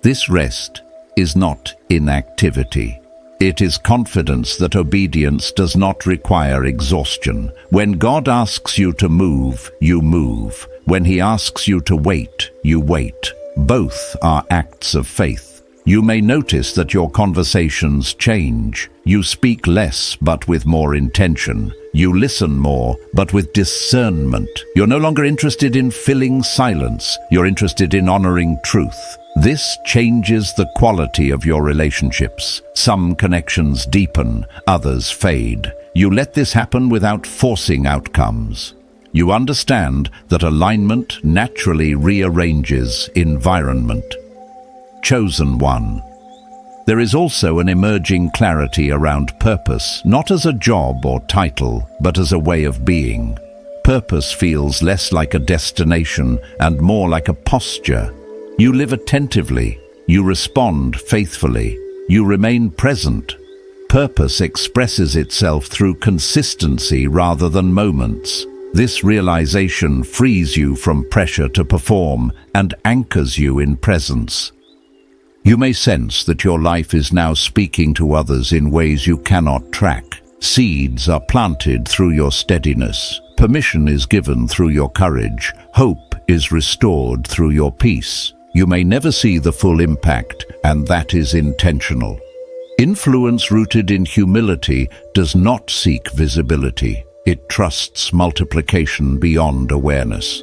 This rest is not inactivity. It is confidence that obedience does not require exhaustion. When God asks you to move, you move. When He asks you to wait, you wait. Both are acts of faith. You may notice that your conversations change. You speak less, but with more intention. You listen more, but with discernment. You're no longer interested in filling silence. You're interested in honoring truth. This changes the quality of your relationships. Some connections deepen, others fade. You let this happen without forcing outcomes. You understand that alignment naturally rearranges environment. Chosen one. There is also an emerging clarity around purpose, not as a job or title, but as a way of being. Purpose feels less like a destination and more like a posture. You live attentively, you respond faithfully, you remain present. Purpose expresses itself through consistency rather than moments. This realization frees you from pressure to perform and anchors you in presence. You may sense that your life is now speaking to others in ways you cannot track. Seeds are planted through your steadiness. Permission is given through your courage. Hope is restored through your peace. You may never see the full impact, and that is intentional. Influence rooted in humility does not seek visibility. It trusts multiplication beyond awareness.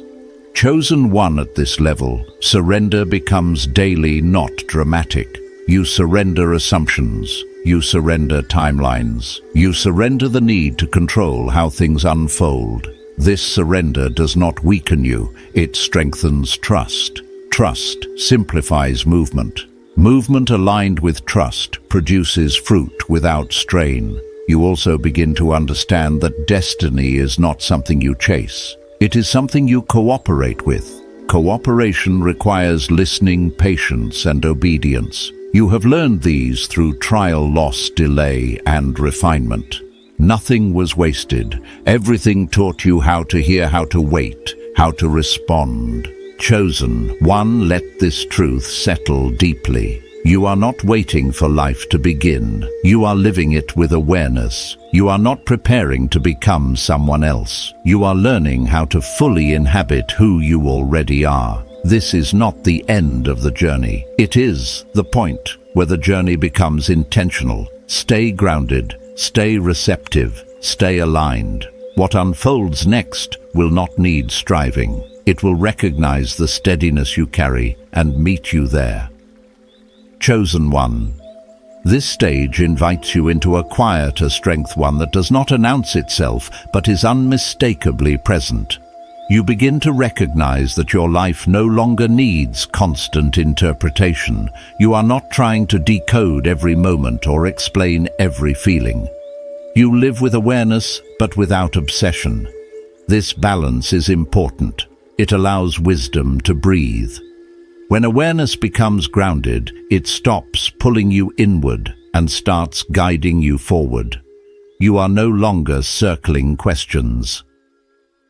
Chosen one at this level, surrender becomes daily, not dramatic. You surrender assumptions. You surrender timelines. You surrender the need to control how things unfold. This surrender does not weaken you. It strengthens trust. Trust simplifies movement. Movement aligned with trust produces fruit without strain. You also begin to understand that destiny is not something you chase. It is something you cooperate with. Cooperation requires listening, patience, and obedience. You have learned these through trial, loss, delay, and refinement. Nothing was wasted. Everything taught you how to hear, how to wait, how to respond. Chosen one, let this truth settle deeply. You are not waiting for life to begin. You are living it with awareness. You are not preparing to become someone else. You are learning how to fully inhabit who you already are. This is not the end of the journey. It is the point where the journey becomes intentional. Stay grounded, stay receptive, stay aligned. What unfolds next will not need striving. It will recognize the steadiness you carry and meet you there. Chosen one. This stage invites you into a quieter strength, one that does not announce itself but is unmistakably present. You begin to recognize that your life no longer needs constant interpretation. You are not trying to decode every moment or explain every feeling. You live with awareness but without obsession. This balance is important. It allows wisdom to breathe. When awareness becomes grounded, it stops pulling you inward and starts guiding you forward. You are no longer circling questions.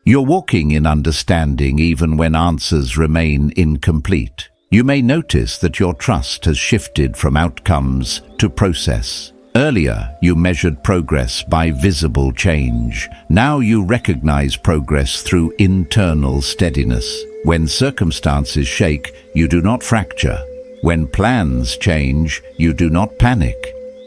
You're walking in understanding even when answers remain incomplete. You may notice that your trust has shifted from outcomes to process. Earlier, you measured progress by visible change. Now you recognize progress through internal steadiness. When circumstances shake, you do not fracture. When plans change, you do not panic.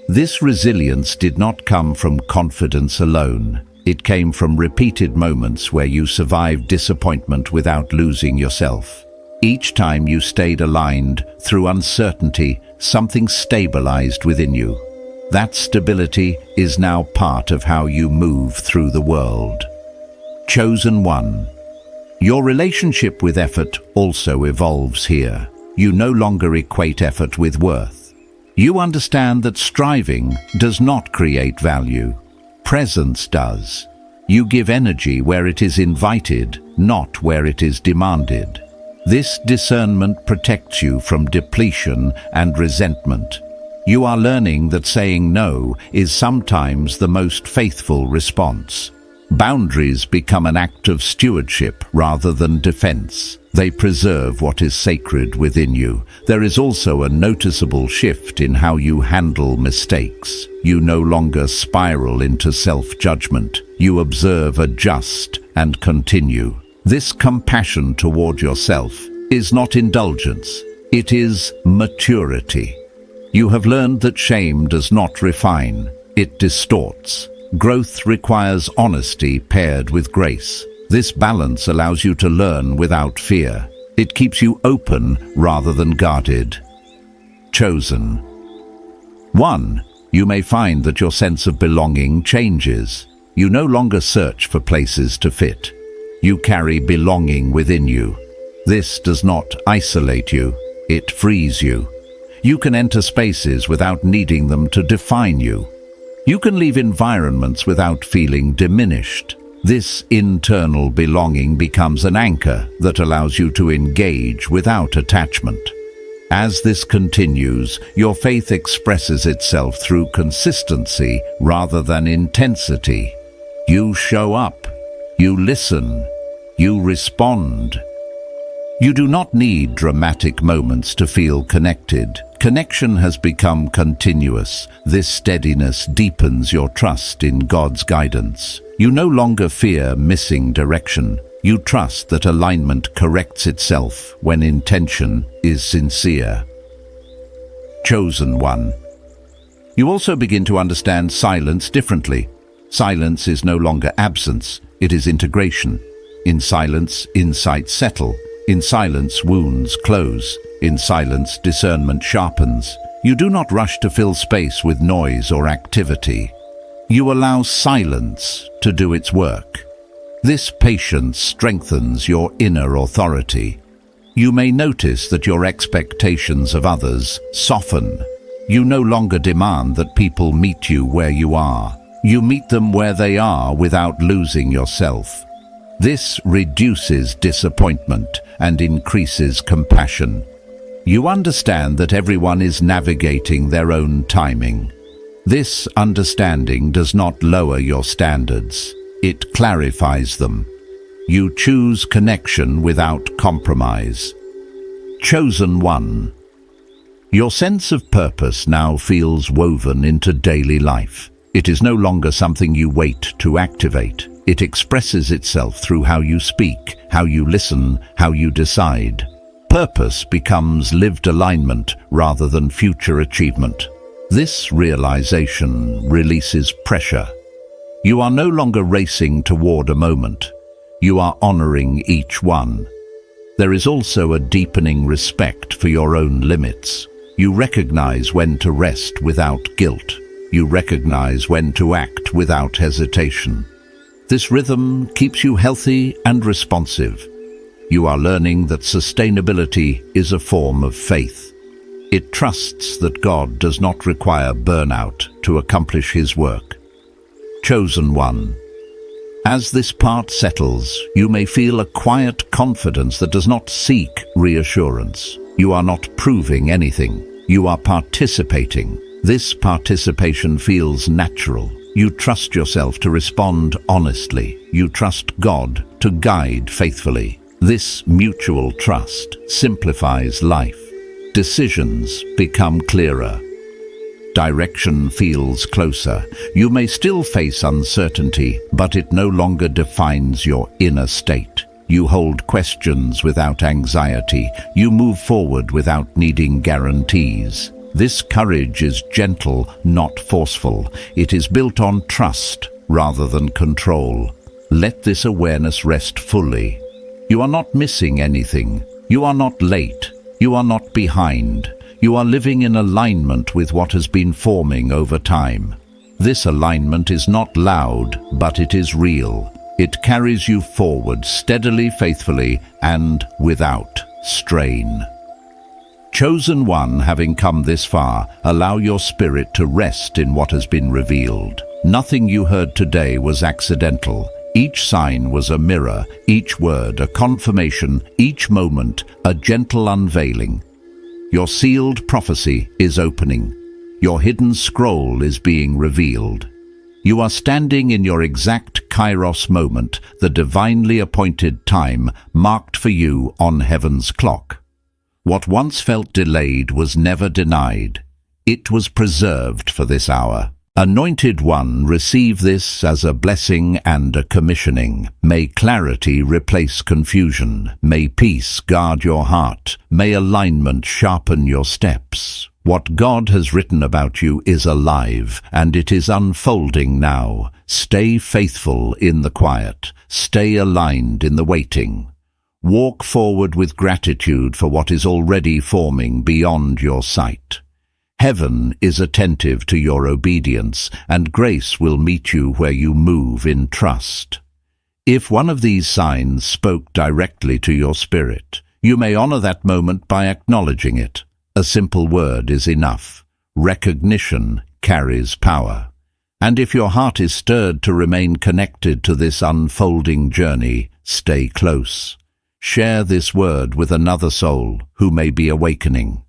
This resilience did not come from confidence alone. It came from repeated moments where you survived disappointment without losing yourself. Each time you stayed aligned through uncertainty, something stabilized within you. That stability is now part of how you move through the world. Chosen one. Your relationship with effort also evolves here. You no longer equate effort with worth. You understand that striving does not create value. Presence does. You give energy where it is invited, not where it is demanded. This discernment protects you from depletion and resentment. You are learning that saying no is sometimes the most faithful response. Boundaries become an act of stewardship rather than defense. They preserve what is sacred within you. There is also a noticeable shift in how you handle mistakes. You no longer spiral into self-judgment. You observe, adjust, and continue. This compassion toward yourself is not indulgence. It is maturity. You have learned that shame does not refine. It distorts. Growth requires honesty paired with grace. This balance allows you to learn without fear. It keeps you open rather than guarded. Chosen. 1. You may find that your sense of belonging changes. You no longer search for places to fit. You carry belonging within you. This does not isolate you, it frees you. You can enter spaces without needing them to define you. You can leave environments without feeling diminished. This internal belonging becomes an anchor that allows you to engage without attachment. As this continues, your faith expresses itself through consistency rather than intensity. You show up, you listen, you respond. You do not need dramatic moments to feel connected. Connection has become continuous. This steadiness deepens your trust in God's guidance. You no longer fear missing direction. You trust that alignment corrects itself when intention is sincere. Chosen one. You also begin to understand silence differently. Silence is no longer absence, it is integration. In silence, insights settle. In silence, wounds close. In silence, discernment sharpens. You do not rush to fill space with noise or activity. You allow silence to do its work. This patience strengthens your inner authority. You may notice that your expectations of others soften. You no longer demand that people meet you where you are. You meet them where they are without losing yourself. This reduces disappointment and increases compassion. You understand that everyone is navigating their own timing. This understanding does not lower your standards. It clarifies them. You choose connection without compromise. Chosen one. Your sense of purpose now feels woven into daily life. It is no longer something you wait to activate. It expresses itself through how you speak, how you listen, how you decide. Purpose becomes lived alignment rather than future achievement. This realization releases pressure. You are no longer racing toward a moment. You are honoring each one. There is also a deepening respect for your own limits. You recognize when to rest without guilt. You recognize when to act without hesitation. This rhythm keeps you healthy and responsive. You are learning that sustainability is a form of faith. It trusts that God does not require burnout to accomplish His work. Chosen one. As this part settles, you may feel a quiet confidence that does not seek reassurance. You are not proving anything. You are participating. This participation feels natural. You trust yourself to respond honestly. You trust God to guide faithfully. This mutual trust simplifies life. Decisions become clearer. Direction feels closer. You may still face uncertainty, but it no longer defines your inner state. You hold questions without anxiety. You move forward without needing guarantees. This courage is gentle, not forceful. It is built on trust rather than control. Let this awareness rest fully. You are not missing anything. You are not late. You are not behind. You are living in alignment with what has been forming over time. This alignment is not loud, but it is real. It carries you forward steadily, faithfully, and without strain. Chosen one, having come this far, allow your spirit to rest in what has been revealed. Nothing you heard today was accidental. Each sign was a mirror, each word a confirmation, each moment a gentle unveiling. Your sealed prophecy is opening. Your hidden scroll is being revealed. You are standing in your exact Kairos moment, the divinely appointed time marked for you on heaven's clock. What once felt delayed was never denied. It was preserved for this hour. Anointed One, receive this as a blessing and a commissioning. May clarity replace confusion. May peace guard your heart. May alignment sharpen your steps. What God has written about you is alive, and it is unfolding now. Stay faithful in the quiet. Stay aligned in the waiting. Walk forward with gratitude for what is already forming beyond your sight. Heaven is attentive to your obedience, and grace will meet you where you move in trust. If one of these signs spoke directly to your spirit, you may honor that moment by acknowledging it. A simple word is enough. Recognition carries power. And if your heart is stirred to remain connected to this unfolding journey, stay close. Share this word with another soul who may be awakening.